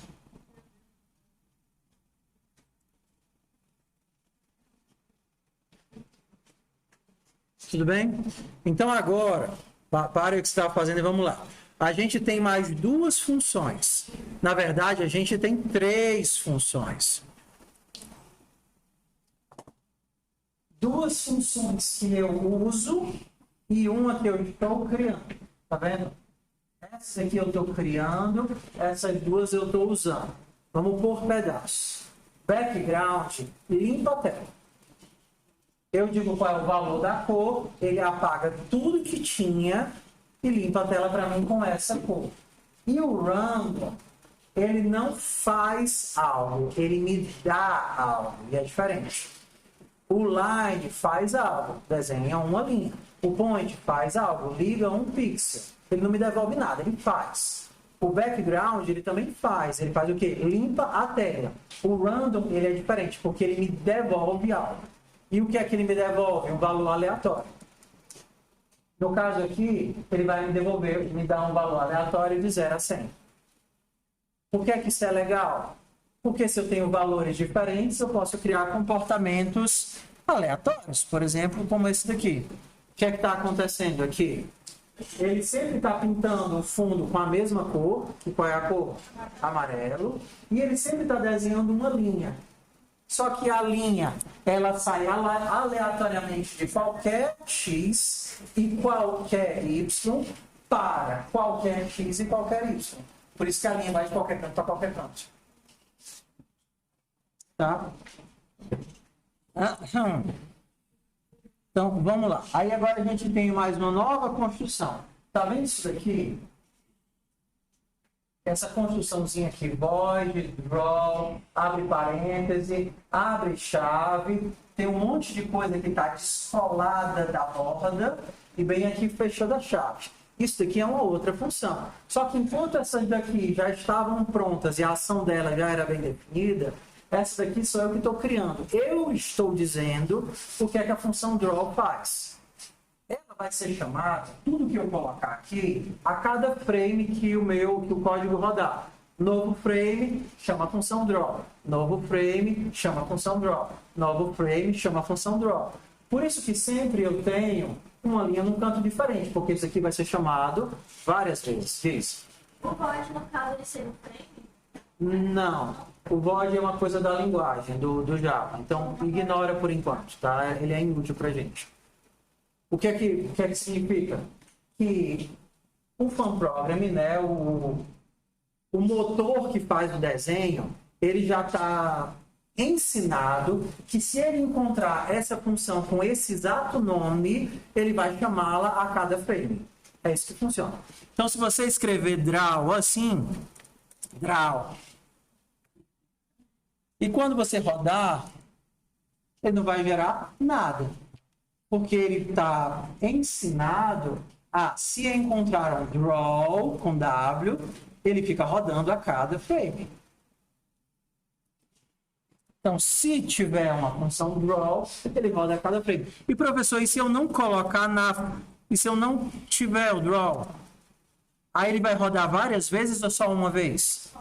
Tudo bem? Então agora, para o que você está fazendo e vamos lá. A gente tem mais 2 funções. Na verdade, a gente tem 3 funções. 2 funções que eu uso e uma que eu estou criando. Tá vendo? Essa aqui eu estou criando, essas 2 eu estou usando. Vamos por pedaços. Background, limpa a tela. Eu digo qual é o valor da cor, ele apaga tudo que tinha e limpa a tela para mim com essa cor. E o random, ele não faz algo, ele me dá algo, e é diferente. O line faz algo, desenha uma linha. O point faz algo, liga um pixel. Ele não me devolve nada, ele faz. O background, ele também faz. Ele faz o quê? Limpa a tela. O random, ele é diferente, porque ele me devolve algo. E o que é que ele me devolve? Um valor aleatório. No caso aqui, ele vai me devolver, me dar um valor aleatório de 0 a 100. Por que é que isso é legal? Porque se eu tenho valores diferentes, eu posso criar comportamentos aleatórios. Por exemplo, como esse daqui. O que é que está acontecendo aqui? Ele sempre está pintando o fundo com a mesma cor. Que qual é a cor? Amarelo. E ele sempre está desenhando uma linha. Só que a linha, ela sai aleatoriamente de qualquer x e qualquer y para qualquer x e qualquer y. Por isso que a linha vai de qualquer canto para qualquer canto. Tá? Então, vamos lá. Aí agora a gente tem mais uma nova construção. Tá vendo isso daqui? Essa construçãozinha aqui, void, draw, abre parêntese, abre chave, tem um monte de coisa que está descolada da borda e bem aqui fechando a chave. Isso daqui é uma outra função. Só que enquanto essas daqui já estavam prontas e a ação dela já era bem definida, essa daqui sou eu que estou criando. Eu estou dizendo o que é que a função draw faz. Ela vai ser chamada, tudo que eu colocar aqui, a cada frame que o código rodar. Novo frame, chama a função draw. Novo frame, chama a função draw. Novo frame, chama a função draw. Por isso que sempre eu tenho uma linha num canto diferente, porque isso aqui vai ser chamado várias vezes. Diz. O void, no caso, ele ser um frame? Não. O void é uma coisa da linguagem, do Java. Então, ignora por enquanto, tá? Ele é inútil pra gente. O que é que significa? Que o fan programming, né, o motor que faz o desenho, ele já está ensinado que se ele encontrar essa função com esse exato nome, ele vai chamá-la a cada frame. É isso que funciona. Então, se você escrever draw assim, draw, e quando você rodar, ele não vai gerar nada. Porque ele está ensinado a, se encontrar um draw com W, ele fica rodando a cada frame. Então, se tiver uma função draw, ele roda a cada frame. E, professor, e se eu não colocar e se eu não tiver o draw? Aí ele vai rodar várias vezes ou só uma vez?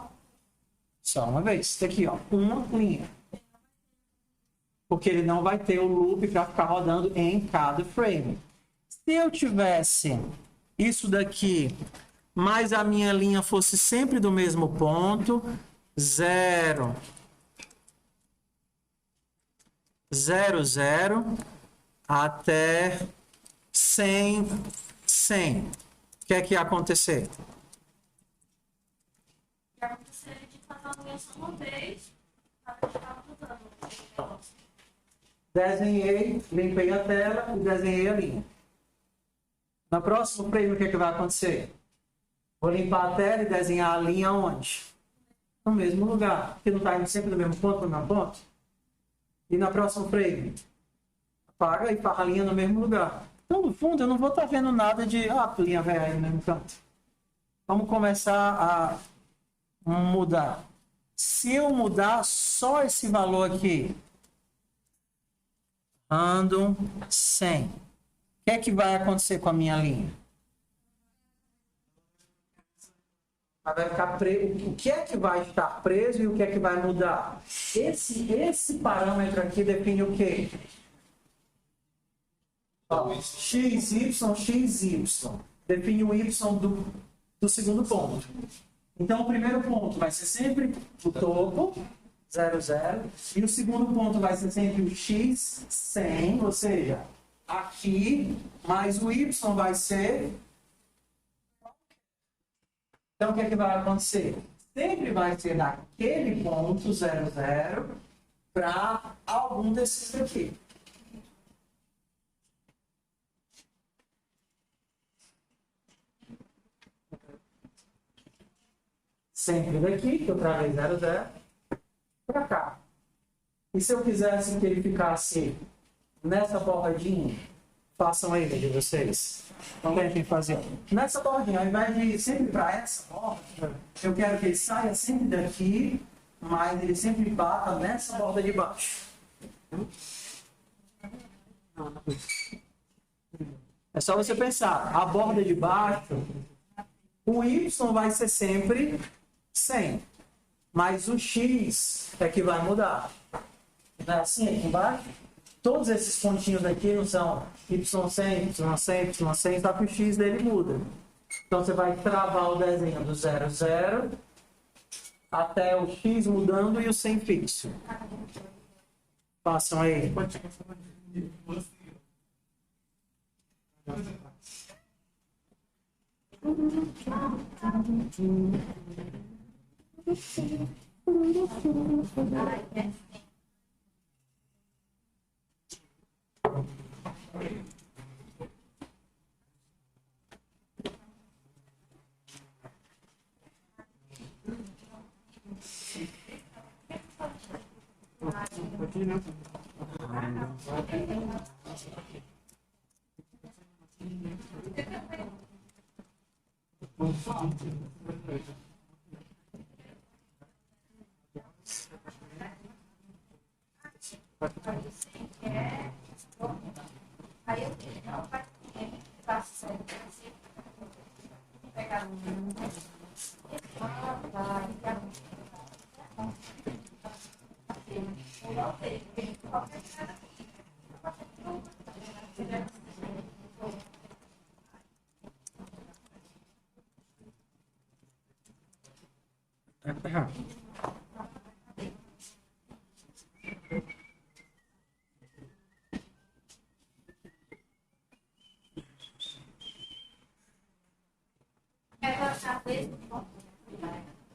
Só uma vez. Isso aqui, ó, uma linha. Porque ele não vai ter o loop para ficar rodando em cada frame. Se eu tivesse isso daqui, mas a minha linha fosse sempre do mesmo ponto, 0, 0, 0, até 100, 100. O que é que ia acontecer? Ia acontecer de fazer uma linha só uma vez, para ficar mudando. Desenhei, limpei a tela e desenhei a linha. No próximo frame, o que é que vai acontecer? Vou limpar a tela e desenhar a linha onde? No mesmo lugar. Porque não está indo sempre no mesmo ponto, no mesmo ponto. E no próximo frame? Apaga e farra a linha no mesmo lugar. Então, no fundo, eu não vou estar vendo nada de... a linha vai aí no mesmo canto. Vamos começar a mudar. Se eu mudar só esse valor aqui, random 100. O que é que vai acontecer com a minha linha? Vai ficar preso. O que é que vai estar preso e o que é que vai mudar? Esse parâmetro aqui define o quê? Ó, x, y, x, y. Define o y do segundo ponto. Então, o primeiro ponto vai ser sempre o topo, 0, 0. E o segundo ponto vai ser sempre o x, 100, ou seja, aqui, mais o y vai ser... Então, o que é que vai acontecer? Sempre vai ser daquele ponto, 0, 0, para algum desses daqui. Sempre daqui, que eu travei 0, 0, para cá. E se eu quisesse que ele ficasse nessa bordinha, façam aí de vocês. Então, tentem fazer. Nessa bordinha, ao invés de ir sempre para essa borda, eu quero que ele saia sempre daqui, mas ele sempre bata nessa borda de baixo. É só você pensar, a borda de baixo, o y vai ser sempre 100, mas o x é que vai mudar. Não é assim aqui embaixo? Todos esses pontinhos aqui não são y100, y100, y100, só que o x dele muda. Então você vai travar o desenho do 0, 0, até o x mudando e o 100 fixo. Façam aí. Aí eu não vai passar pegar baixar desde o ponto.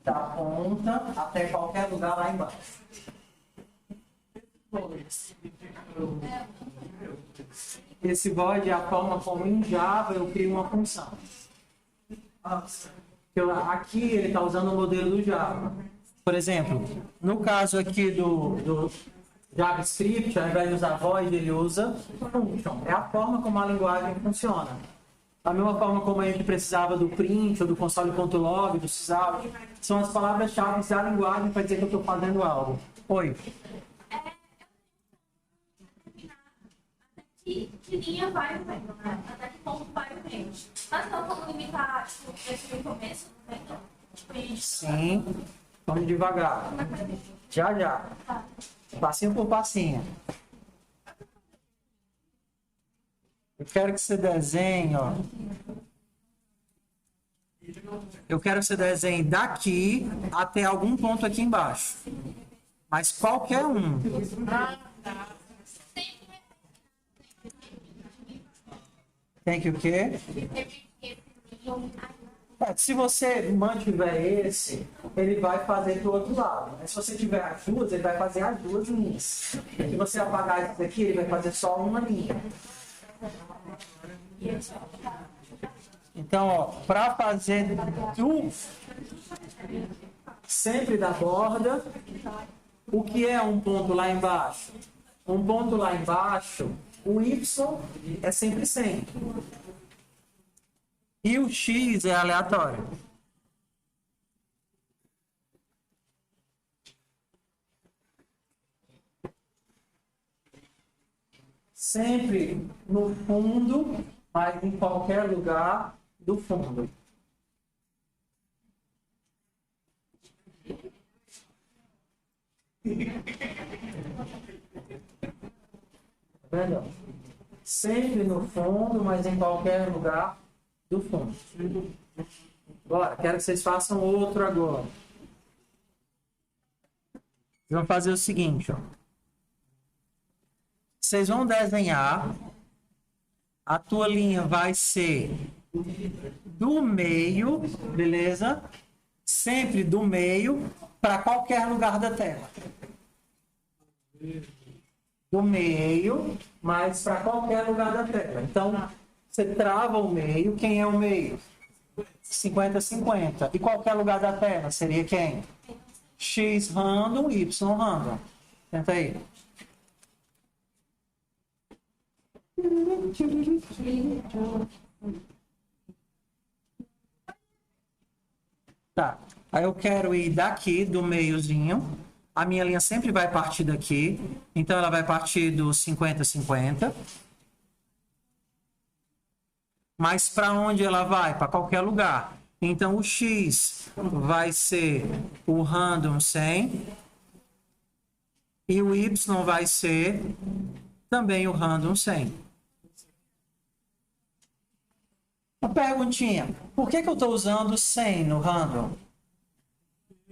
Da ponta até qualquer lugar lá embaixo. Esse void é a forma como em Java eu crio uma função. Aqui ele está usando o modelo do Java. Por exemplo, no caso aqui do JavaScript, ao invés de usar void, ele usa function. É a forma como a linguagem funciona. Da mesma forma como a gente precisava do print, ou do console.log, do sysout, são as palavras-chave da linguagem para dizer que eu estou fazendo algo. Oi. Que linha vai o vento, né? Até que ponto vai o vento. Mas não como limitar, tipo, esse no começo do vento. Tipo, a gente... Sim. Vamos devagar. Já, já. Passinho por passinho. Eu quero que você desenhe, ó. Eu quero que você desenhe daqui até algum ponto aqui embaixo. Mas qualquer um. Tem que o quê? Se você mantiver esse, ele vai fazer do outro lado. Mas se você tiver as duas, ele vai fazer as duas linhas. Se você apagar isso daqui, ele vai fazer só uma linha. Então, ó, para fazer sempre da borda, o que é um ponto lá embaixo? Um ponto lá embaixo, o Y é sempre 100. E o X é aleatório. Sempre no fundo, mas em qualquer lugar do fundo. Perdão. Sempre no fundo, mas em qualquer lugar do fundo. Agora, quero que vocês façam outro agora. Vocês vão fazer o seguinte, ó. Vocês vão desenhar. A tua linha vai ser do meio, beleza? Sempre do meio para qualquer lugar da tela. Do meio, mas para qualquer lugar da tela. Então, você trava o meio. Quem é o meio? 50-50. E qualquer lugar da tela seria quem? X random, Y random. Tenta aí. Tá. Aí eu quero ir daqui, do meiozinho. A minha linha sempre vai partir daqui. Então, ela vai partir do 50-50. Mas para onde ela vai? Para qualquer lugar. Então, o X vai ser o random 100. E o Y vai ser também o random 100. Uma perguntinha. Por que eu estou usando 100 no random?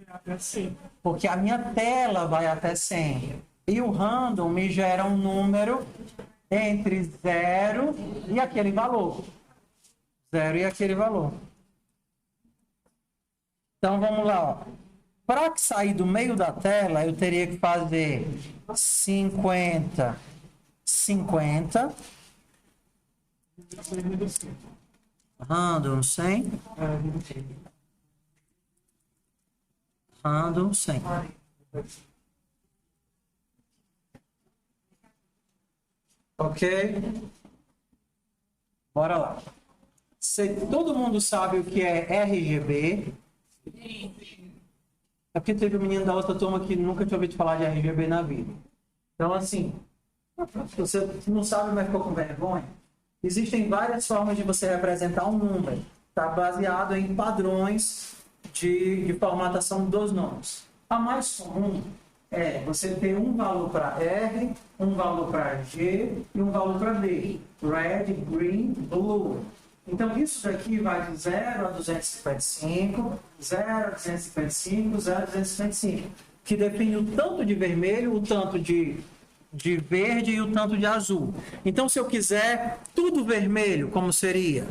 Até 100. Porque a minha tela vai até 100. E o random me gera um número entre 0 e aquele valor. 0 e aquele valor. Então, vamos lá. Para sair do meio da tela, eu teria que fazer 50, 50. Random 100. Random 100. Ok? Bora lá. Todo mundo sabe o que é RGB? É porque teve um menino da outra turma que nunca tinha ouvido falar de RGB na vida. Então, assim, se você não sabe, mas ficou com vergonha, existem várias formas de você representar um número. Está baseado em padrões de formatação dos nomes. A mais comum é você ter um valor para R, um valor para G e um valor para D. Red, green, blue. Então, isso daqui vai de 0 a 255, 0 a 255, 0 a 255, que define o tanto de vermelho, o tanto de verde e o tanto de azul. Então, se eu quiser tudo vermelho, como seria?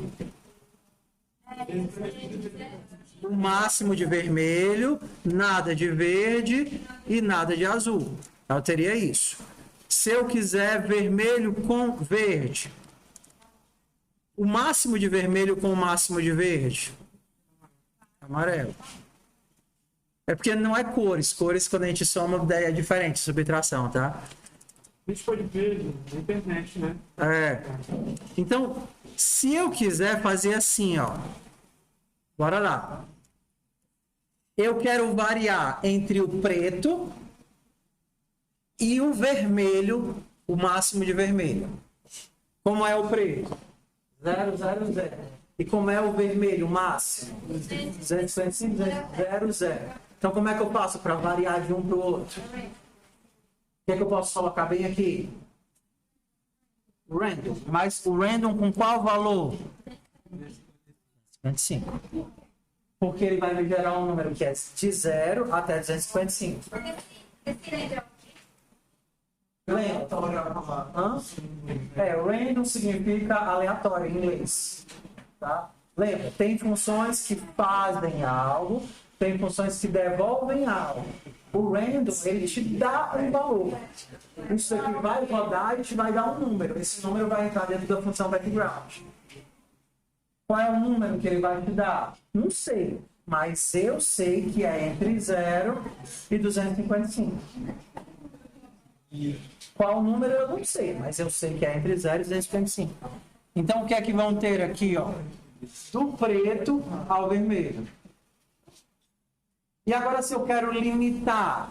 O máximo de vermelho, nada de verde e nada de azul. Eu teria isso. Se eu quiser vermelho com verde, o máximo de vermelho com o máximo de verde, amarelo. É porque não é cores. Cores, quando a gente soma, é diferente, subtração, tá? A gente pode ver na internet, né? É. Então, se eu quiser fazer assim, ó. Bora lá. Eu quero variar entre o preto e o vermelho, o máximo de vermelho. Como é o preto? 0, 0, 0. E como é o vermelho, o máximo? 255, 0, 0. Então, como é que eu faço para variar de um para o outro? O que é que eu posso colocar bem aqui? Random. Mas o random com qual valor? 25. Porque ele vai me gerar um número que é de 0 até 255. Lembra? Random significa aleatório em inglês. Tá? Lembra? Tem funções que fazem algo, tem funções que devolvem algo. O random, ele te dá um valor. Isso aqui vai rodar e te vai dar um número. Esse número vai entrar dentro da função background. Qual é o número que ele vai te dar? Não sei. Mas eu sei que é entre 0 e 255. Qual número eu não sei, mas eu sei que é entre 0 e 255. Então, o que é que vão ter aqui, ó? Do preto ao vermelho. E agora, se eu quero limitar,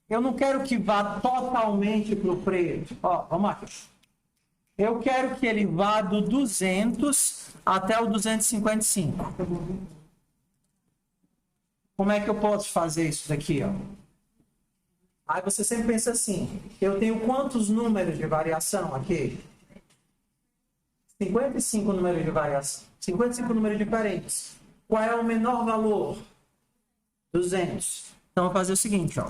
eu não quero que vá totalmente para o preto. Ó, vamos aqui. Eu quero que ele vá do 200 até o 255. Como é que eu posso fazer isso daqui, ó? Aí você sempre pensa assim, eu tenho quantos números de variação aqui? 55 números de variação. 55 números diferentes. Qual é o menor valor? 200. Então, eu vou fazer o seguinte, ó.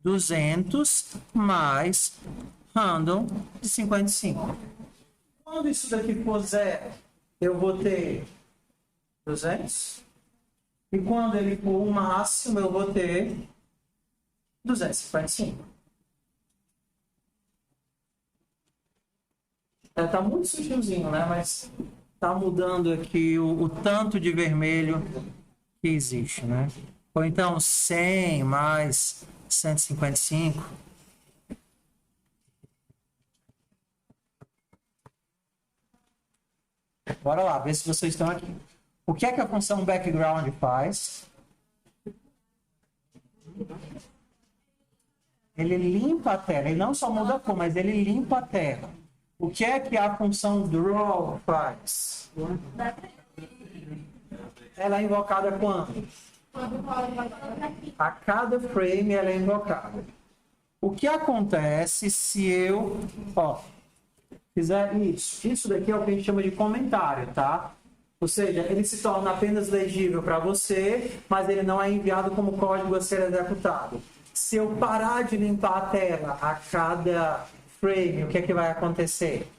200 mais random de 55. Quando isso daqui for 0, eu vou ter 200. E quando ele for o máximo, eu vou ter 255. Tá muito sutilzinho, né? Mas tá mudando aqui o tanto de vermelho que existe, né? Ou então 100 mais 155. Bora lá, ver se vocês estão aqui. O que é que a função background faz? Ele limpa a tela. Ele não só muda a cor, mas ele limpa a tela. O que é que a função draw faz? Ela é invocada quando? A cada frame ela é invocada. O que acontece se eu fizer isso? Isso daqui é o que a gente chama de comentário, tá? Ou seja, ele se torna apenas legível para você, mas ele não é enviado como código a ser executado. Se eu parar de limpar a tela a cada frame, o que é que vai acontecer?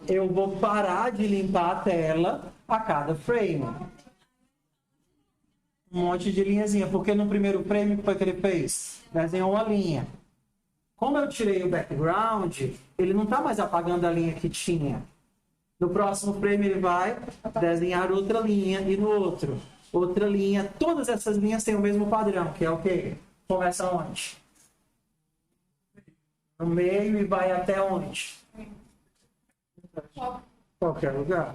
Eu vou parar de limpar a tela a cada frame. Um monte de linhazinha, porque no primeiro frame, o que foi que ele fez? Desenhou uma linha. Como eu tirei o background, ele não está mais apagando a linha que tinha. No próximo frame ele vai desenhar outra linha e no outro, outra linha. Todas essas linhas têm o mesmo padrão, que é o quê? Começa onde? No meio e vai até onde? Qualquer lugar.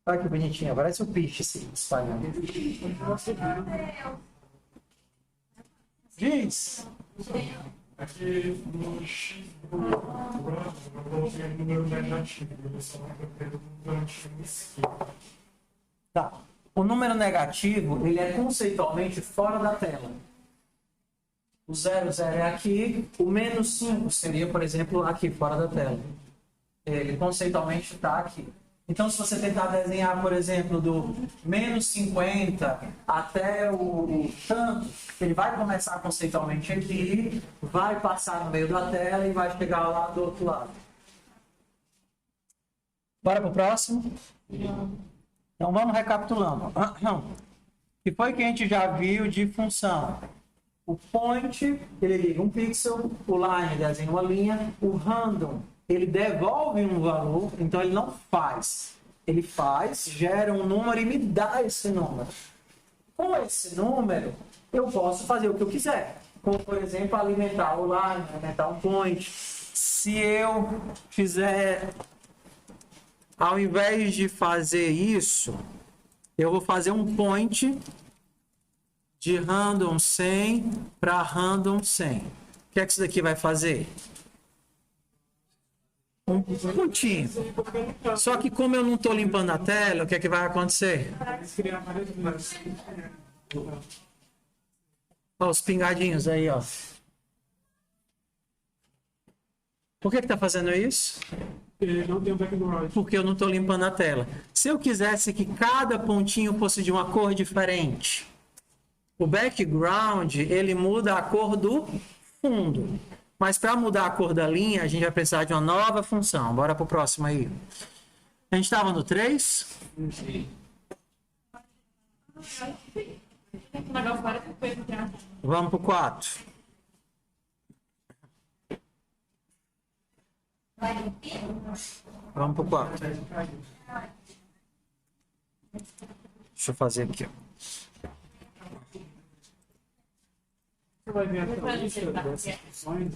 Olha que bonitinho, parece o piche se espalhando. Diz. Aqui no X do eu coloquei o número negativo. Eu só pelo número negativo. Tá. O número negativo, ele é conceitualmente fora da tela. O 00 é aqui, o menos 5 seria, por exemplo, aqui fora da tela. Ele conceitualmente está aqui. Então, se você tentar desenhar, por exemplo, do menos 50 até o tanto, ele vai começar conceitualmente aqui, vai passar no meio da tela e vai chegar lá do outro lado. Bora para o próximo? Então, vamos recapitulando. O que foi que a gente já viu de função? O point, ele liga um pixel, o line desenha uma linha, o random, ele devolve um valor, então ele não faz. Ele faz, gera um número e me dá esse número. Com esse número, eu posso fazer o que eu quiser. Como, por exemplo, alimentar o line, alimentar um point. Se eu fizer, ao invés de fazer isso, eu vou fazer um point de random 100 para random 100. O que é que isso daqui vai fazer? Um pontinho. Só que como eu não estou limpando a tela, o que é que vai acontecer? Ó, os pingadinhos aí, ó. Por que está fazendo isso? Não tem um background. Porque eu não estou limpando a tela. Se eu quisesse que cada pontinho fosse de uma cor diferente, o background, ele muda a cor do fundo. Mas para mudar a cor da linha, a gente vai precisar de uma nova função. Bora para o próximo aí. A gente estava no 3? Vamos para o 4. Vamos para o 4. Deixa eu fazer aqui, ó. Você vai ver a lista dessas funções.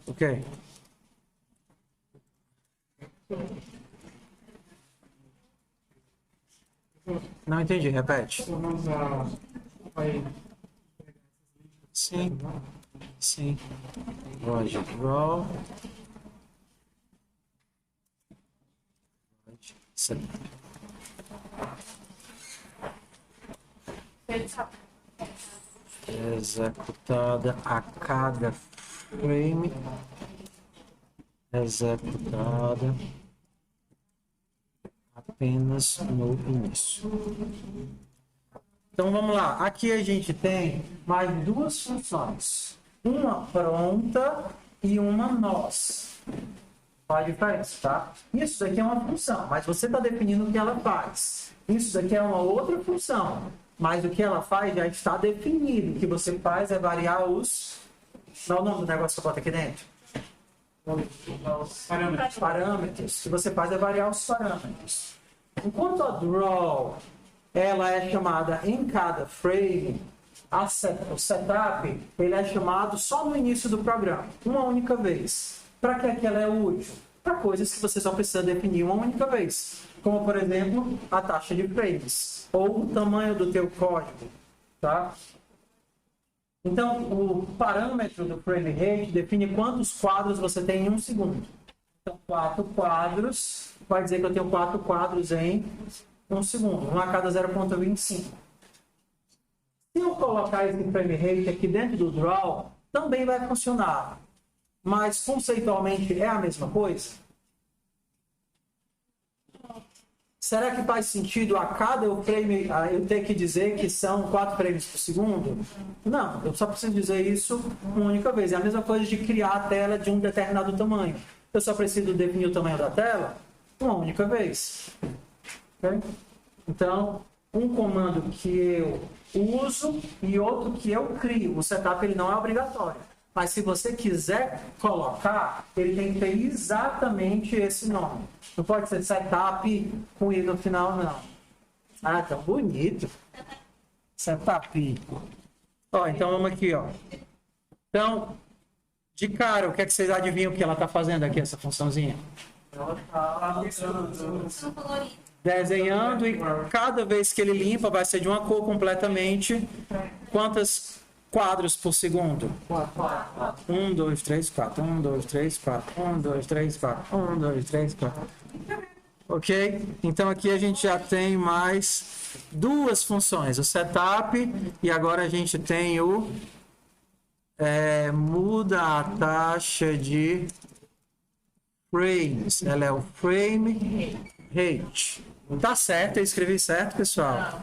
Ok. Não entendi, repete. Vamos a... Sim. Sim. Logic raw. Executada a cada frame. Executada apenas no início. Então vamos lá. Aqui a gente tem mais duas funções. Uma pronta e uma nós. Faz diferença, tá? Isso daqui é uma função, mas você está definindo o que ela faz. Isso daqui é uma outra função, mas o que ela faz já está definido. O que você faz é variar os... Qual é o nome do negócio que eu boto aqui dentro? Parâmetros. Parâmetros. O que você faz é variar os parâmetros. Enquanto a draw, ela é chamada em cada frame, o setup, ele é chamado só no início do programa, uma única vez. Para que ela é útil? Para coisas que você só precisa definir uma única vez. Como, por exemplo, a taxa de frames. Ou o tamanho do teu código. Tá? Então, o parâmetro do frame rate define quantos quadros você tem em um segundo. Então, 4 quadros, vai dizer que eu tenho 4 quadros em um segundo. Um a cada 0,25. Se eu colocar esse frame rate aqui dentro do draw, também vai funcionar. Mas conceitualmente é a mesma coisa? Será que faz sentido a cada frame eu ter que dizer que são 4 frames por segundo? Não, eu só preciso dizer isso uma única vez. É a mesma coisa de criar a tela de um determinado tamanho. Eu só preciso definir o tamanho da tela uma única vez. Okay? Então, um comando que eu uso e outro que eu crio. O setup ele não é obrigatório. Mas se você quiser colocar, ele tem que ter exatamente esse nome. Não pode ser setup com i no final, não. Ah, tão bonito. Setup. Ó, então vamos aqui, ó. Então, de cara, o que é que vocês adivinham que ela está fazendo aqui, essa funçãozinha? Ela está Desenhando e cada vez que ele limpa vai ser de uma cor completamente. Quantos quadros por segundo? 1, 2, 3, 4. 1, 2, 3, 4. 1, 2, 3, 4. 1, 2, 3, 4. Ok? Então aqui a gente já tem mais duas funções. O setup e agora a gente tem o muda a taxa de frames. Ela é o frame Hate. Tá certo, eu escrevi certo, pessoal?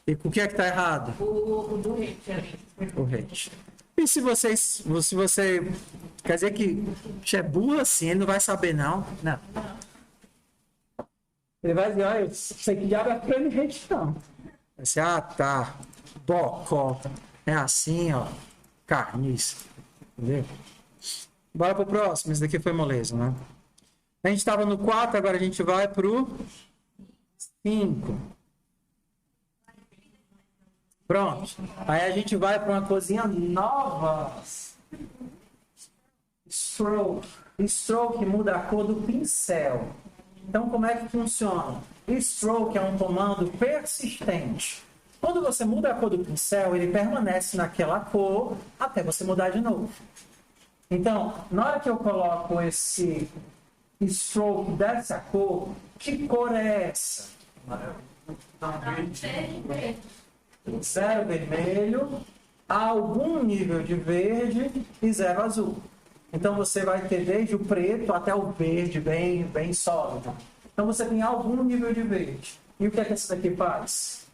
E o que é que tá errado? O do hate. O hate. E se você quer dizer que é burro assim, ele não vai saber não? Não. Ele vai dizer, olha, eu sei que diabo é creme hate não. Vai ser, tá, bocó, é assim, ó, carniça, entendeu? Bora pro próximo, esse daqui foi moleza, né? A gente estava no 4, agora a gente vai pro 5. Pronto. Aí a gente vai para uma coisinha nova. Stroke. Stroke muda a cor do pincel. Então, como é que funciona? Stroke é um comando persistente. Quando você muda a cor do pincel, ele permanece naquela cor até você mudar de novo. Então, na hora que eu coloco esse stroke dessa cor, que cor é essa? Zero vermelho, algum nível de verde e zero azul. Então você vai ter desde o preto até o verde bem sólido. Então você tem algum nível de verde. E o que é que esse daqui faz?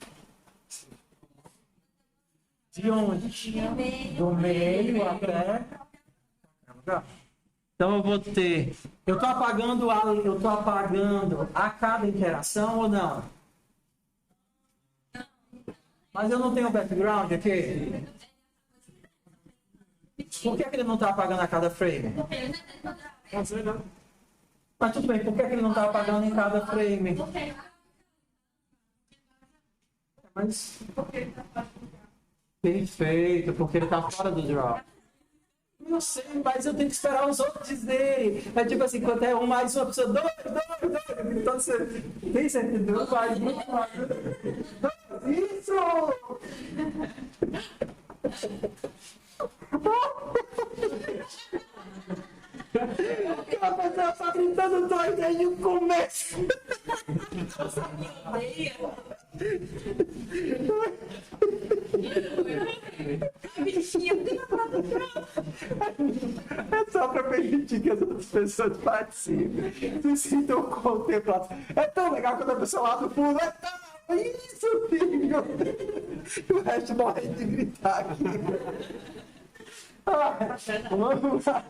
De onde? Do meio até... Então eu vou ter... Eu estou apagando a cada interação ou não? Mas eu não tenho background aqui. Por que ele não está apagando a cada frame? Mas tudo bem, por que ele não está apagando em cada frame? Mas... Perfeito, porque ele está fora do draw. Eu sei, mas eu tenho que esperar os outros dizerem. É tipo assim, quando é um mais uma pessoa, dois. Então você tem certeza, faz muito mais. Isso! A pessoa está gritando dois desde o começo. É só para permitir que as outras pessoas participem. Se sintam contemplados. É tão legal quando a pessoa lá do fundo. É tão... Isso, filho! E o resto morre de gritar aqui. Vamos lá.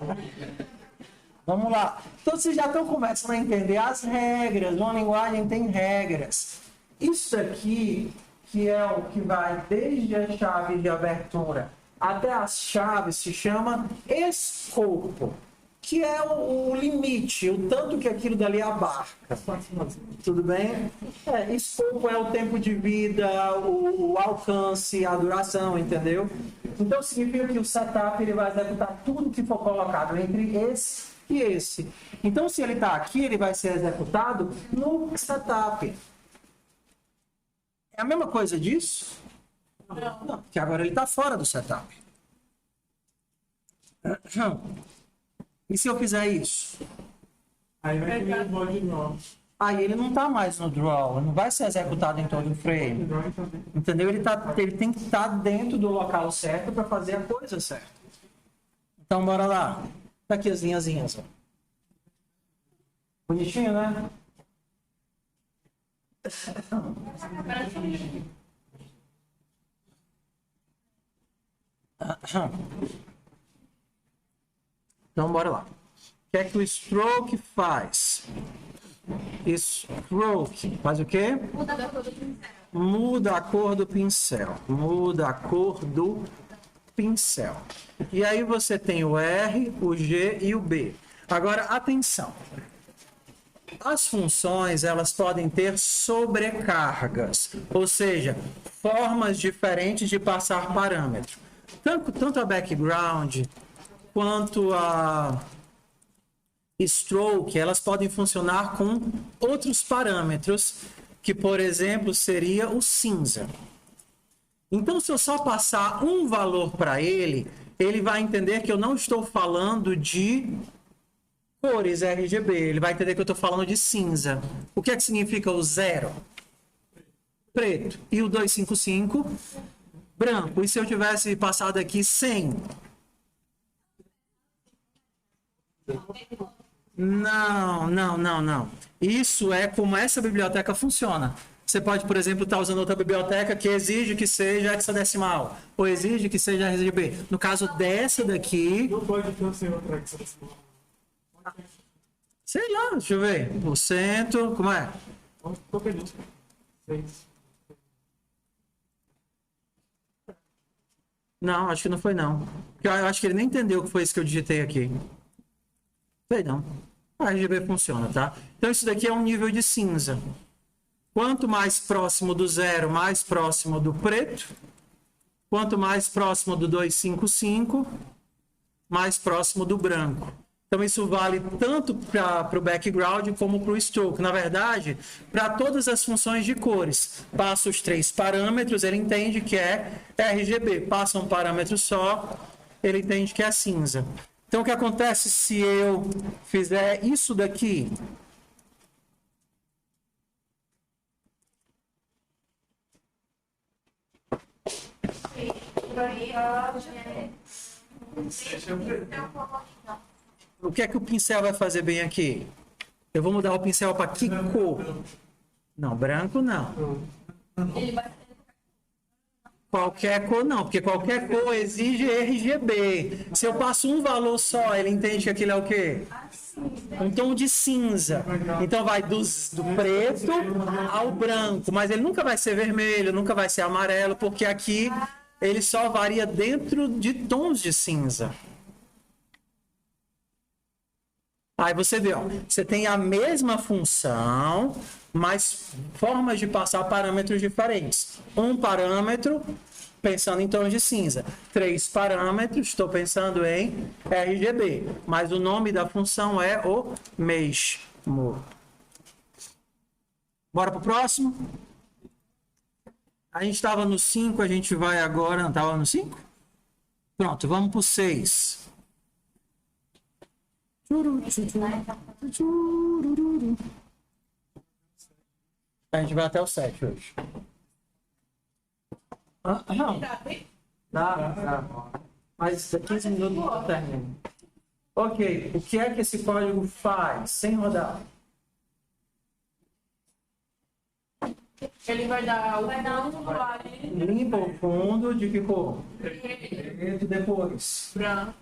Vamos lá. Então vocês já estão começando a entender as regras. Uma linguagem tem regras. Isso aqui, que é o que vai desde a chave de abertura até as chaves, se chama escopo, que é o limite, o tanto que aquilo dali abarca. Tudo bem? Escopo é o tempo de vida, o alcance, a duração, entendeu? Então significa que o setup ele vai executar tudo que for colocado entre esse e esse. Então se ele está aqui, ele vai ser executado no setup. É a mesma coisa disso? Não, porque agora ele está fora do setup. E se eu fizer isso? Aí vai ter um de novo. Aí ele não está mais no draw, não vai ser executado em todo o frame. Entendeu? Ele tem que estar dentro do local certo para fazer a coisa certa. Então, bora lá. Tá aqui as linhazinhas. Ó. Bonitinho, né? Então, bora lá. O que é que o stroke faz? Stroke faz o quê? Muda a cor do pincel. Muda a cor do pincel. Muda a cor do pincel. E aí você tem o R, o G e o B. Agora, atenção. As funções, elas podem ter sobrecargas, ou seja, formas diferentes de passar parâmetro. Tanto a background quanto a stroke, elas podem funcionar com outros parâmetros, que, por exemplo, seria o cinza. Então, se eu só passar um valor para ele, ele vai entender que eu não estou falando de cores RGB. Ele vai entender que eu estou falando de cinza. O que é que significa o 0? Preto. E o 255? Branco. E se eu tivesse passado aqui 100? Não, não, não, não. Isso é como essa biblioteca funciona. Você pode, por exemplo, estar usando outra biblioteca que exige que seja hexadecimal, ou exige que seja RGB. No caso dessa daqui, Não pode então ser outra hexadecimal. sei lá, deixa eu ver. O centro, como é? Qualquer um. 6. Não, acho que não foi não. Eu acho que ele nem entendeu o que foi isso que eu digitei aqui. Sei não. A RGB funciona, tá? Então isso daqui é um nível de cinza. Quanto mais próximo do zero, mais próximo do preto. Quanto mais próximo do 255, mais próximo do branco. Então isso vale tanto para o background como para o stroke. Na verdade, para todas as funções de cores. Passa os 3 parâmetros, ele entende que é RGB. Passa um parâmetro só, ele entende que é cinza. Então o que acontece se eu fizer isso daqui? O que é que o pincel vai fazer bem aqui? Eu vou mudar o pincel para que cor? Não, branco não. Qualquer cor não, porque qualquer cor exige RGB. Se eu passo um valor só, ele entende que aquilo é o quê? Um tom de cinza. Então vai do preto ao branco, mas ele nunca vai ser vermelho, nunca vai ser amarelo, porque aqui ele só varia dentro de tons de cinza. Aí você vê, ó, você tem a mesma função, mas formas de passar parâmetros diferentes. Um parâmetro, pensando em tons de cinza. 3 parâmetros, estou pensando em RGB. Mas o nome da função é o mesmo. Bora para o próximo? A gente estava no 5, a gente vai agora... Não estava no 5? Pronto, vamos para o 6. A gente vai até o 7 hoje. Não. Dá. Mas 15 minutos não termina. Ok, o que é que esse código faz sem rodar? Ele vai dar o fundo ali, Limpa o fundo de que cor? Preto. Depois. branco.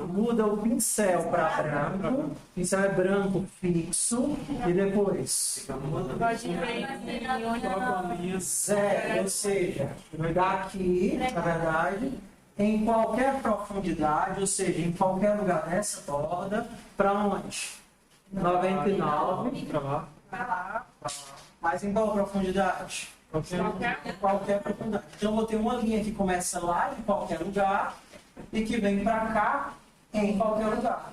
Muda o pincel para branco. O pincel é branco fixo. E depois? Pode ver Zero, ou seja, vai dar aqui, na verdade, em qualquer profundidade, ou seja, em qualquer lugar dessa borda, para onde? 99. Para lá. para lá. Mas em qual profundidade? Qualquer profundidade. Então, eu vou ter uma linha que começa lá em qualquer lugar e que vem para cá em qualquer lugar.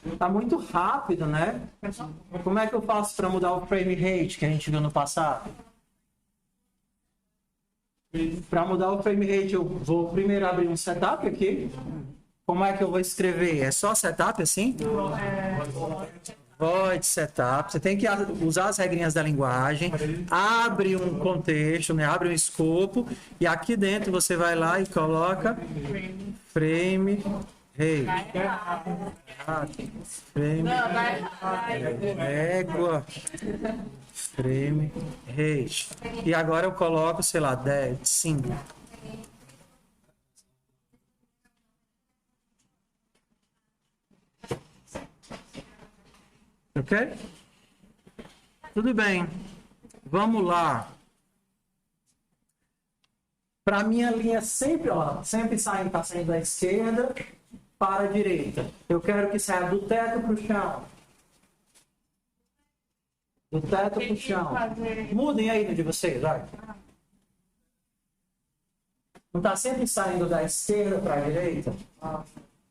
Está muito rápido, né? Como é que eu faço para mudar o frame rate que a gente viu no passado? Para mudar o frame rate, eu vou primeiro abrir um setup aqui. Como é que eu vou escrever? É só setup assim? Void setup. Você tem que usar as regrinhas da linguagem. Abre um contexto, né? Abre um escopo. E aqui dentro você vai lá e coloca frame rate. Frame égua. Frame rate. E agora eu coloco, sei lá, 10, 5. Ok? Tudo bem. Vamos lá. Para minha linha sempre, ó, sempre está saindo da esquerda para a direita. Eu quero que saia do teto para o chão. Do teto para o chão. Mudem aí no de vocês, vai. Não está sempre saindo da esquerda para a direita?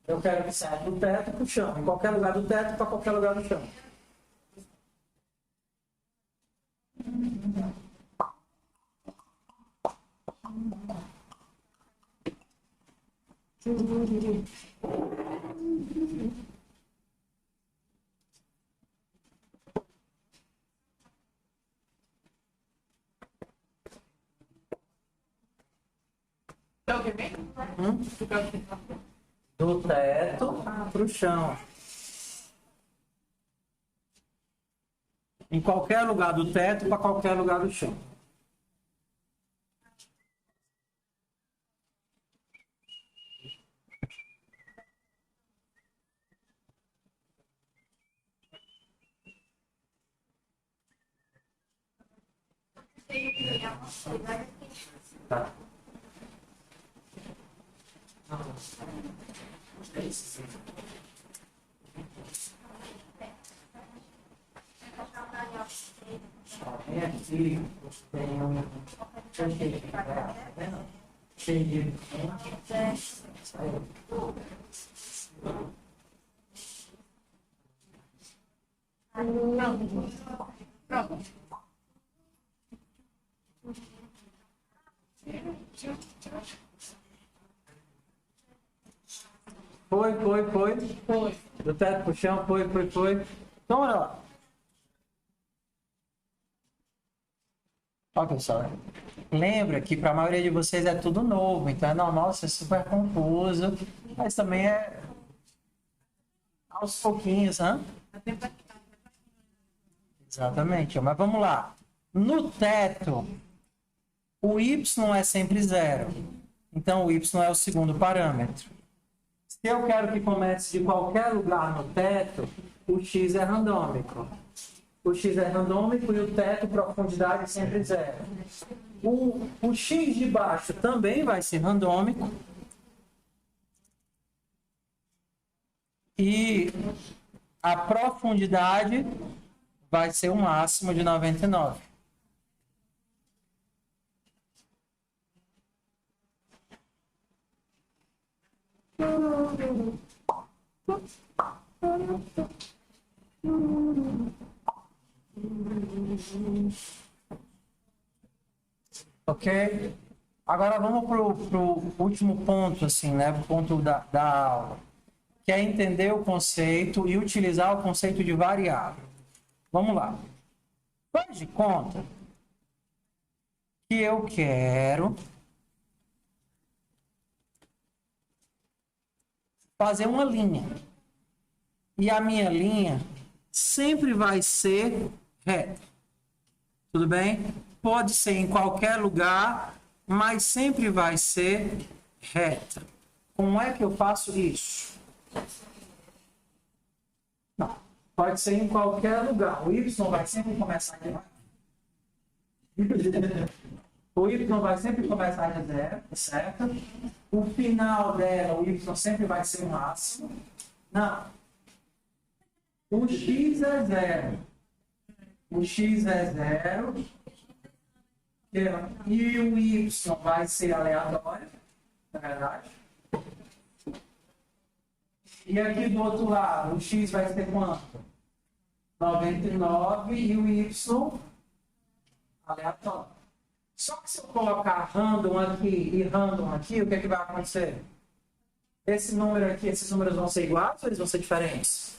Eu quero que saia do teto para o chão. Em qualquer lugar do teto para qualquer lugar do chão. É o que vem? Do teto para o chão. Em qualquer lugar do teto para qualquer lugar do chão. Tá. Tem aqui, tem um cheio de Foi. Do teto pro chão, foi. Então, olha lá. Olha, pessoal. Lembra que para a maioria de vocês é tudo novo, então é normal ser super confuso, mas também é aos pouquinhos, né? Exatamente. Mas vamos lá. No teto, o y é sempre 0. Então, o y é o segundo parâmetro. Se eu quero que comece de qualquer lugar no teto, o x é randômico. O x é randômico e o teto, profundidade, é sempre 0. O x de baixo também vai ser randômico. E a profundidade vai ser o máximo de 99. Ok? Agora vamos pro último ponto, assim, né? O ponto da aula. Que é entender o conceito e utilizar o conceito de variável. Vamos lá. Faz de conta que eu quero fazer uma linha. E a minha linha sempre vai ser reta. Tudo bem? Pode ser em qualquer lugar, mas sempre vai ser reta. Como é que eu faço isso? Não. Pode ser em qualquer lugar. O y vai sempre começar de 0. O y vai sempre começar de 0, certo? O final dela, o y sempre vai ser o máximo. Não. O x é 0. O x é 0. E o y vai ser aleatório, na verdade. E aqui do outro lado, o x vai ser quanto? 99 e o y aleatório. Só que se eu colocar random aqui e random aqui, o que é que vai acontecer? Esse número aqui, esses números vão ser iguais ou eles vão ser diferentes?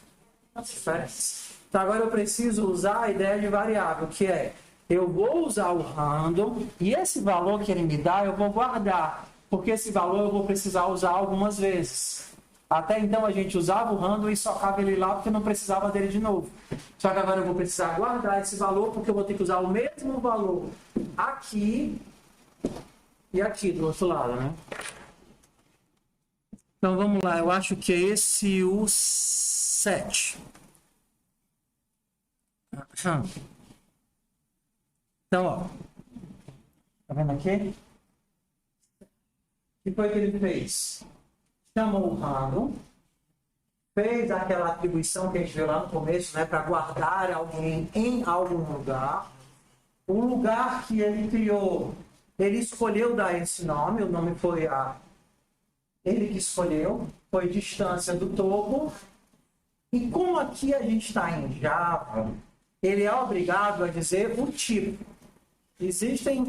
Diferentes. Então agora eu preciso usar a ideia de variável, que é, eu vou usar o random e esse valor que ele me dá eu vou guardar, porque esse valor eu vou precisar usar algumas vezes. Até então a gente usava o random e socava ele lá porque não precisava dele de novo. Só que agora eu vou precisar guardar esse valor porque eu vou ter que usar o mesmo valor aqui e aqui do outro lado, né? Então vamos lá, eu acho que é esse o 7. Então, ó. Tá vendo aqui? O que foi que ele fez? Chamou o random, fez aquela atribuição que a gente viu lá no começo, né, para guardar alguém em algum lugar. O lugar que ele criou, ele escolheu dar esse nome, o nome foi ele que escolheu, foi distância do topo. E como aqui a gente está em Java, ele é obrigado a dizer o tipo. Existem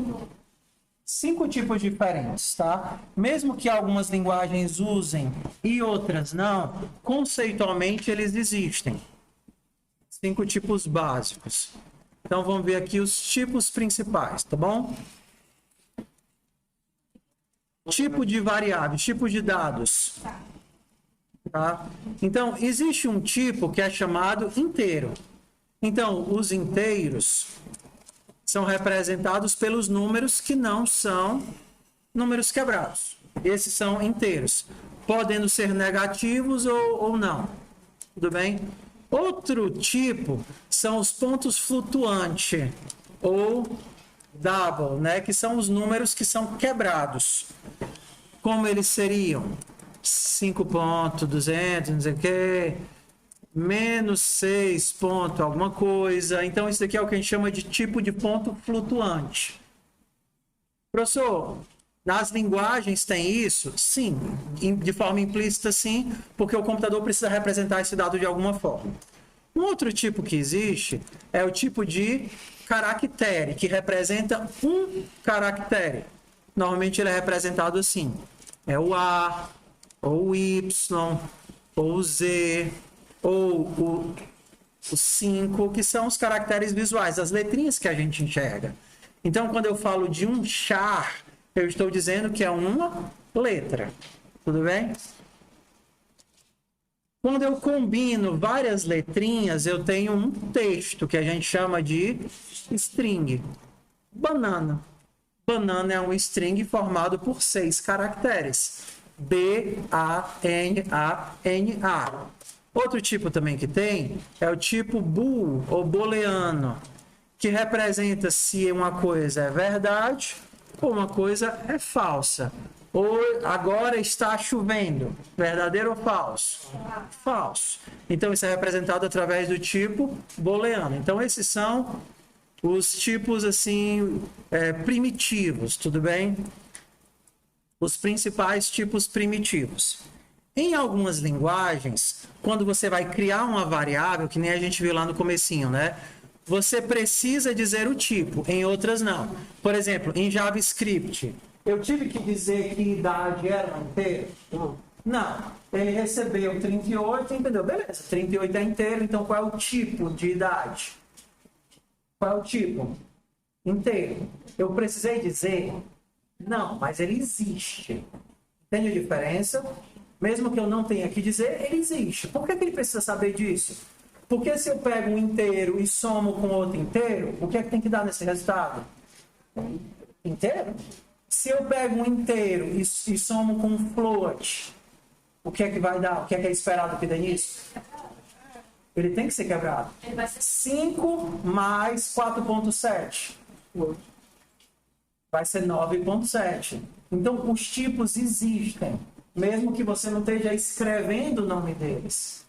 5 tipos diferentes, tá? Mesmo que algumas linguagens usem e outras não, conceitualmente eles existem. 5 tipos básicos. Então vamos ver aqui os tipos principais, tá bom? Tipo de variáveis, tipo de dados. Tá? Então, existe um tipo que é chamado inteiro. Então, os inteiros são representados pelos números que não são números quebrados. Esses são inteiros, podendo ser negativos ou não. Tudo bem? Outro tipo são os pontos flutuantes, ou double, né? Que são os números que são quebrados. Como eles seriam? 5.200, não sei o quê, menos 6 ponto alguma coisa. Então, isso daqui é o que a gente chama de tipo de ponto flutuante. Professor, nas linguagens tem isso? Sim, de forma implícita sim, porque o computador precisa representar esse dado de alguma forma. Um outro tipo que existe é o tipo de caractere, que representa um caractere. Normalmente ele é representado assim. É o A, ou o Y, ou o Z, ou o 5, que são os caracteres visuais, as letrinhas que a gente enxerga. Então, quando eu falo de um char, eu estou dizendo que é uma letra. Tudo bem? Quando eu combino várias letrinhas, eu tenho um texto que a gente chama de string. Banana. Banana é um string formado por 6 caracteres. B-A-N-A-N-A. Outro tipo também que tem é o tipo bool ou booleano, que representa se uma coisa é verdade ou uma coisa é falsa. Ou agora está chovendo, verdadeiro ou falso? Falso. Então isso é representado através do tipo booleano. Então esses são os tipos assim primitivos, tudo bem? Os principais tipos primitivos. Em algumas linguagens, quando você vai criar uma variável, que nem a gente viu lá no comecinho, né? Você precisa dizer o tipo, em outras não. Por exemplo, em JavaScript, eu tive que dizer que idade era um inteiro? Não. Ele recebeu 38, entendeu? Beleza, 38 é inteiro, então qual é o tipo de idade? Qual é o tipo? Inteiro. Eu precisei dizer? Não, mas ele existe. Entende a diferença? Mesmo que eu não tenha que dizer, ele existe. Por que ele precisa saber disso? Porque se eu pego um inteiro e somo com outro inteiro, o que é que tem que dar nesse resultado? Inteiro? Se eu pego um inteiro e somo com um float, o que é que vai dar? O que é esperado que dê nisso? Ele tem que ser quebrado. 5 mais 4.7. Vai ser 9.7. Então, os tipos existem, mesmo que você não esteja escrevendo o nome deles.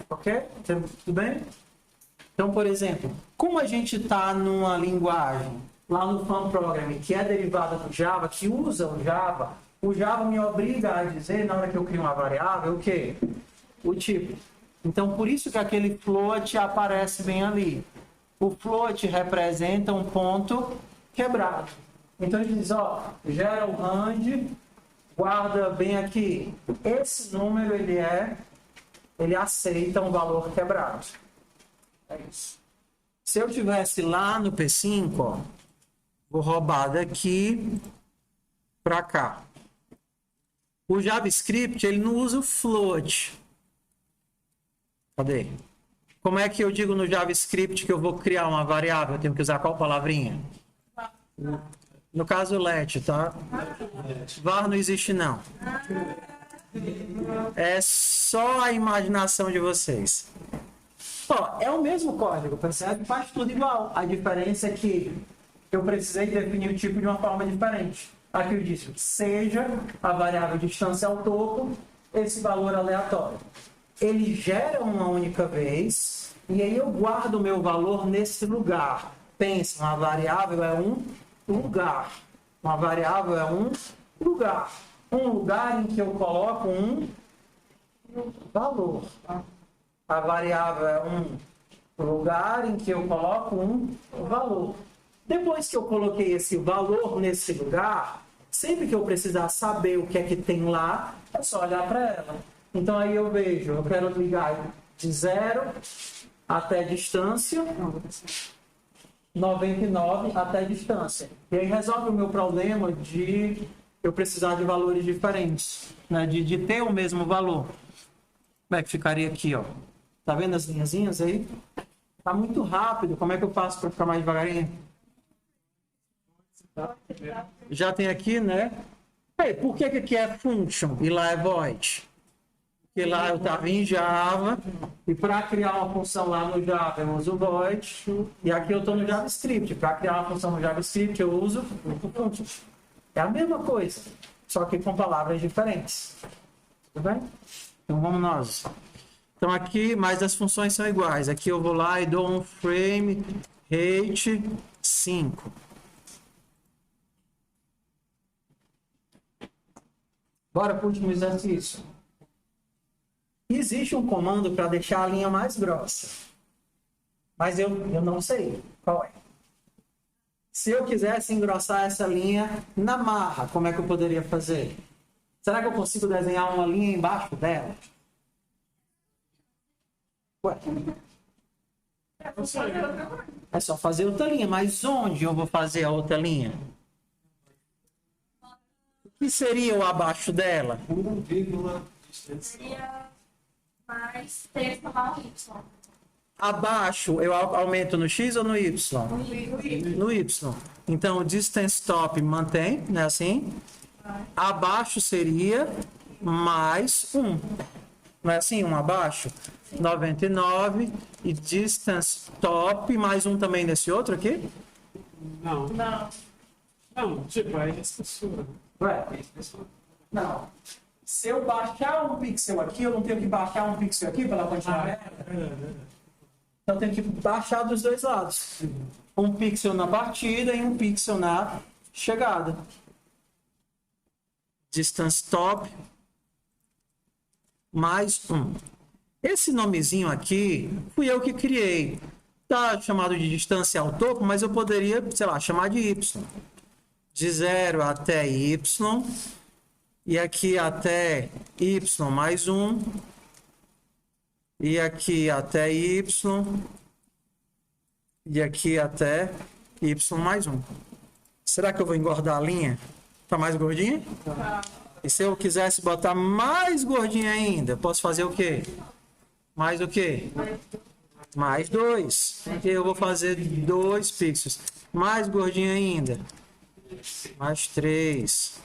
Ok? Tudo bem? Então, por exemplo, como a gente está numa linguagem, lá no Fun Programming, que é derivada do Java, que usa o Java me obriga a dizer, na hora que eu crio uma variável, o quê? O tipo. Então, por isso que aquele float aparece bem ali. O float representa um ponto quebrado. Então, ele diz, ó, gera o rand, guarda bem aqui. Esse número, ele aceita um valor quebrado. É isso. Se eu tivesse lá no P5, ó, vou roubar daqui para cá. O JavaScript, ele não usa o float. Cadê? Como é que eu digo no JavaScript que eu vou criar uma variável? Eu tenho que usar qual palavrinha? No caso, let, tá? Var não existe, não. É só a imaginação de vocês. Ó, é o mesmo código, percebe? Faz tudo igual. A diferença é que eu precisei definir o tipo de uma forma diferente. Aqui eu disse, seja a variável distância ao topo, esse valor aleatório. Ele gera uma única vez, e aí eu guardo o meu valor nesse lugar. Pensa, uma variável é um lugar. Uma variável é um lugar. Um lugar em que eu coloco um valor. A variável é um lugar em que eu coloco um valor. Depois que eu coloquei esse valor nesse lugar, sempre que eu precisar saber o que é que tem lá, é só olhar para ela. Então aí eu vejo, eu quero ligar de 0 até distância, 99 até distância. E aí resolve o meu problema de eu precisar de valores diferentes, né? De ter o mesmo valor. Como é que ficaria aqui, ó? Tá vendo as linhazinhas aí? Tá muito rápido. Como é que eu faço para ficar mais devagarinho? Já tem aqui, né? Ei, por que aqui é function e lá é void? Porque lá eu estava em Java e para criar uma função lá no Java eu uso void e aqui eu estou no JavaScript. Para criar uma função no JavaScript eu uso o function. É a mesma coisa, só que com palavras diferentes. Tudo bem? Então vamos nós. Então aqui, mas as funções são iguais. Aqui eu vou lá e dou um frame rate 5. Bora para o último exercício. Existe um comando para deixar a linha mais grossa. Mas eu não sei qual é. Se eu quisesse engrossar essa linha na marra, como é que eu poderia fazer? Será que eu consigo desenhar uma linha embaixo dela? Ué. É só fazer outra linha, mas onde eu vou fazer a outra linha? O que seria o abaixo dela? 1,. Seria mais texto mal Y. Abaixo eu aumento no X ou no Y? No Y. Então o distance top mantém, né? Assim. Abaixo seria mais 1. Não é assim? 1 abaixo? 99 e distance top mais 1 também nesse outro aqui? Não. Não. Não, tipo, é espessura. Ué? Não. Se eu baixar um pixel aqui, eu não tenho que baixar um pixel aqui para ela continuar reta? Então eu tenho que baixar dos dois lados. Um pixel na partida e um pixel na chegada. Distance top mais 1. Esse nomezinho aqui fui eu que criei. Tá chamado de distância ao topo, mas eu poderia, sei lá, chamar de Y. De 0 até Y. E aqui até Y mais 1. E aqui até Y. E aqui até Y mais 1. Será que eu vou engordar a linha? Tá mais gordinha? E se eu quisesse botar mais gordinha ainda, posso fazer o quê? Mais o quê? Mais 2. E eu vou fazer 2 pixels. Mais gordinha ainda. Mais 3.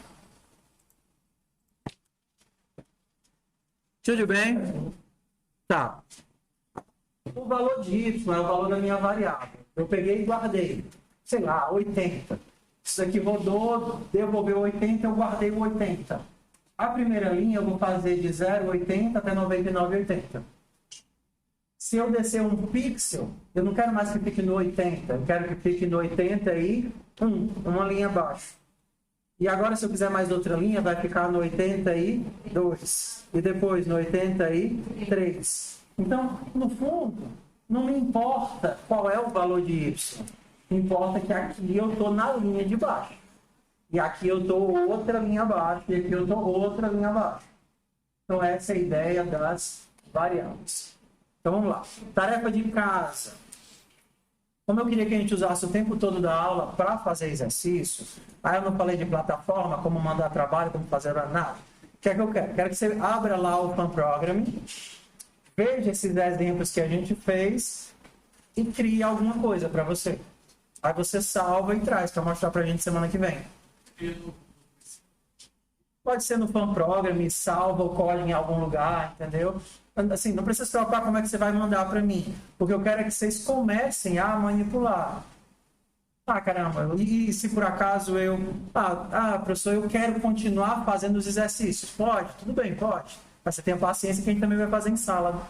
Tudo bem? Tá. O valor de Y é o valor da minha variável. Eu peguei e guardei. Sei lá, 80. Isso aqui rodou, devolveu 80, eu guardei o 80. A primeira linha eu vou fazer de 0,80 até 99,80. Se eu descer um pixel, eu não quero mais que fique no 80. Eu quero que fique no 80 e 1, uma linha abaixo. E agora, se eu quiser mais outra linha, vai ficar no 82. E depois no 83. Então, no fundo, não me importa qual é o valor de Y. Importa que aqui eu estou na linha de baixo. E aqui eu estou outra linha abaixo. E aqui eu estou outra linha abaixo. Então, essa é a ideia das variáveis. Então, vamos lá. Tarefa de casa. Como eu queria que a gente usasse o tempo todo da aula para fazer exercício, aí eu não falei de plataforma, como mandar trabalho, como fazer nada. O que é que eu quero? Quero que você abra lá o Fun Programming, veja esses exemplos que a gente fez e crie alguma coisa para você. Aí você salva e traz para mostrar para a gente semana que vem. Pode ser no Fun Programming, salva o código em algum lugar, entendeu? Assim, não precisa se preocupar como é que você vai mandar para mim, porque eu quero é que vocês comecem a manipular. Ah, caramba, e se por acaso eu... professor, eu quero continuar fazendo os exercícios. Pode? Tudo bem, pode. Mas você tenha paciência que a gente também vai fazer em sala,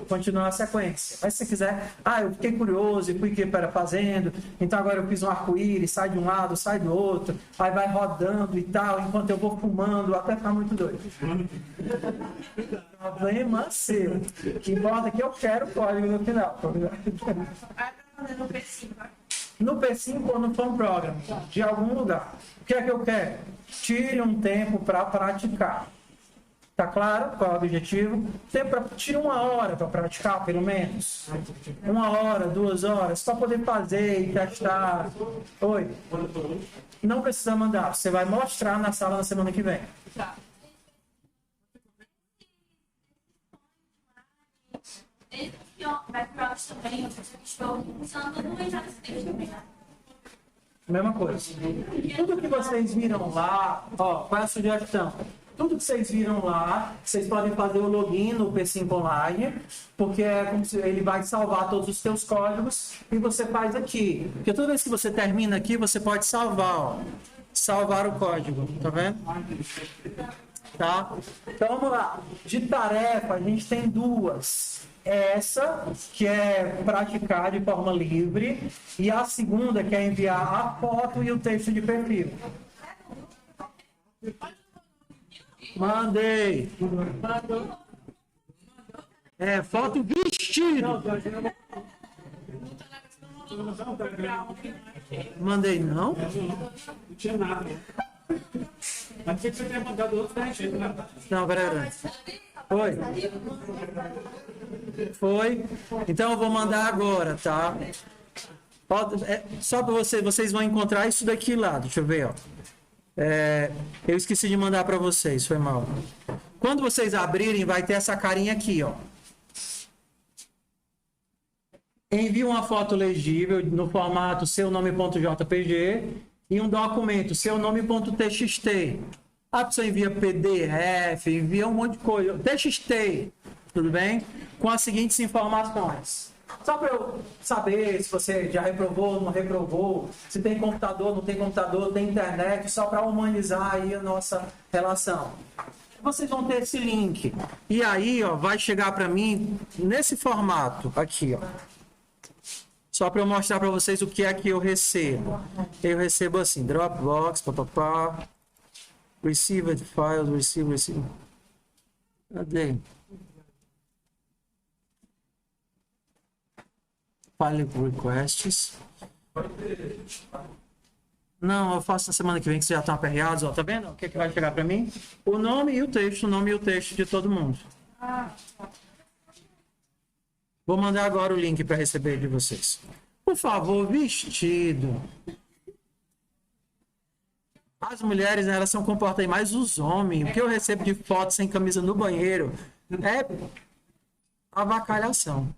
continuar a sequência. Mas se você quiser, eu fiquei curioso e fui fazendo, então agora eu fiz um arco-íris, sai de um lado, sai do outro, aí vai rodando e tal, enquanto eu vou fumando, até ficar muito doido. Problema seu. O que importa é que eu quero o código no final. No P5. No P5 ou no Fun Program, de algum lugar. O que é que eu quero? Tire um tempo para praticar. Tá claro qual é o objetivo? Tira 1 hora para praticar, pelo menos. 1 hora, 2 horas, para poder fazer e testar. Oi? Não precisa mandar, você vai mostrar na sala na semana que vem. Tá. Background também, eu estou usando no JavaScript também. Mesma coisa. Tudo que vocês viram lá, ó, qual é a sugestão? Tudo que vocês viram lá, vocês podem fazer o login no P5 Online, porque é como se ele vai salvar todos os seus códigos e você faz aqui. Porque toda vez que você termina aqui, você pode salvar, ó. Salvar o código, tá vendo? Tá? Então vamos lá. De tarefa, a gente tem 2. Essa, que é praticar de forma livre, e a segunda, que é enviar a foto e o texto de perfil. Mandei. Foto vestido. Mandei, não? Não tinha nada. Mas tinha que você ter mandado outro da gente, né? Não, peraí. Foi? Foi? Então eu vou mandar agora, tá? Só para vocês vão encontrar isso daqui lá. Deixa eu ver, ó. Eu esqueci de mandar para vocês, foi mal. Quando vocês abrirem, vai ter essa carinha aqui, ó. Envie uma foto legível no formato seu nome.jpg e um documento seu nome.txt. A pessoa envia PDF, envia um monte de coisa. TXT, tudo bem? Com as seguintes informações. Só para eu saber se você já reprovou ou não reprovou, se tem computador, não tem computador, tem internet, só para humanizar aí a nossa relação. Vocês vão ter esse link. E aí, ó, vai chegar para mim nesse formato aqui, ó. Só para eu mostrar para vocês o que é que eu recebo. Eu recebo assim, Dropbox, papapá, Received Files, receive. Cadê? File Requests. Não, eu faço na semana que vem, que vocês já estão aperreados, ó. Tá vendo? O que vai chegar para mim? O nome e o texto, de todo mundo. Vou mandar agora o link para receber de vocês. Por favor, vestido. As mulheres, elas são comportam mais os homens. O que eu recebo de foto sem camisa no banheiro é avacalhação.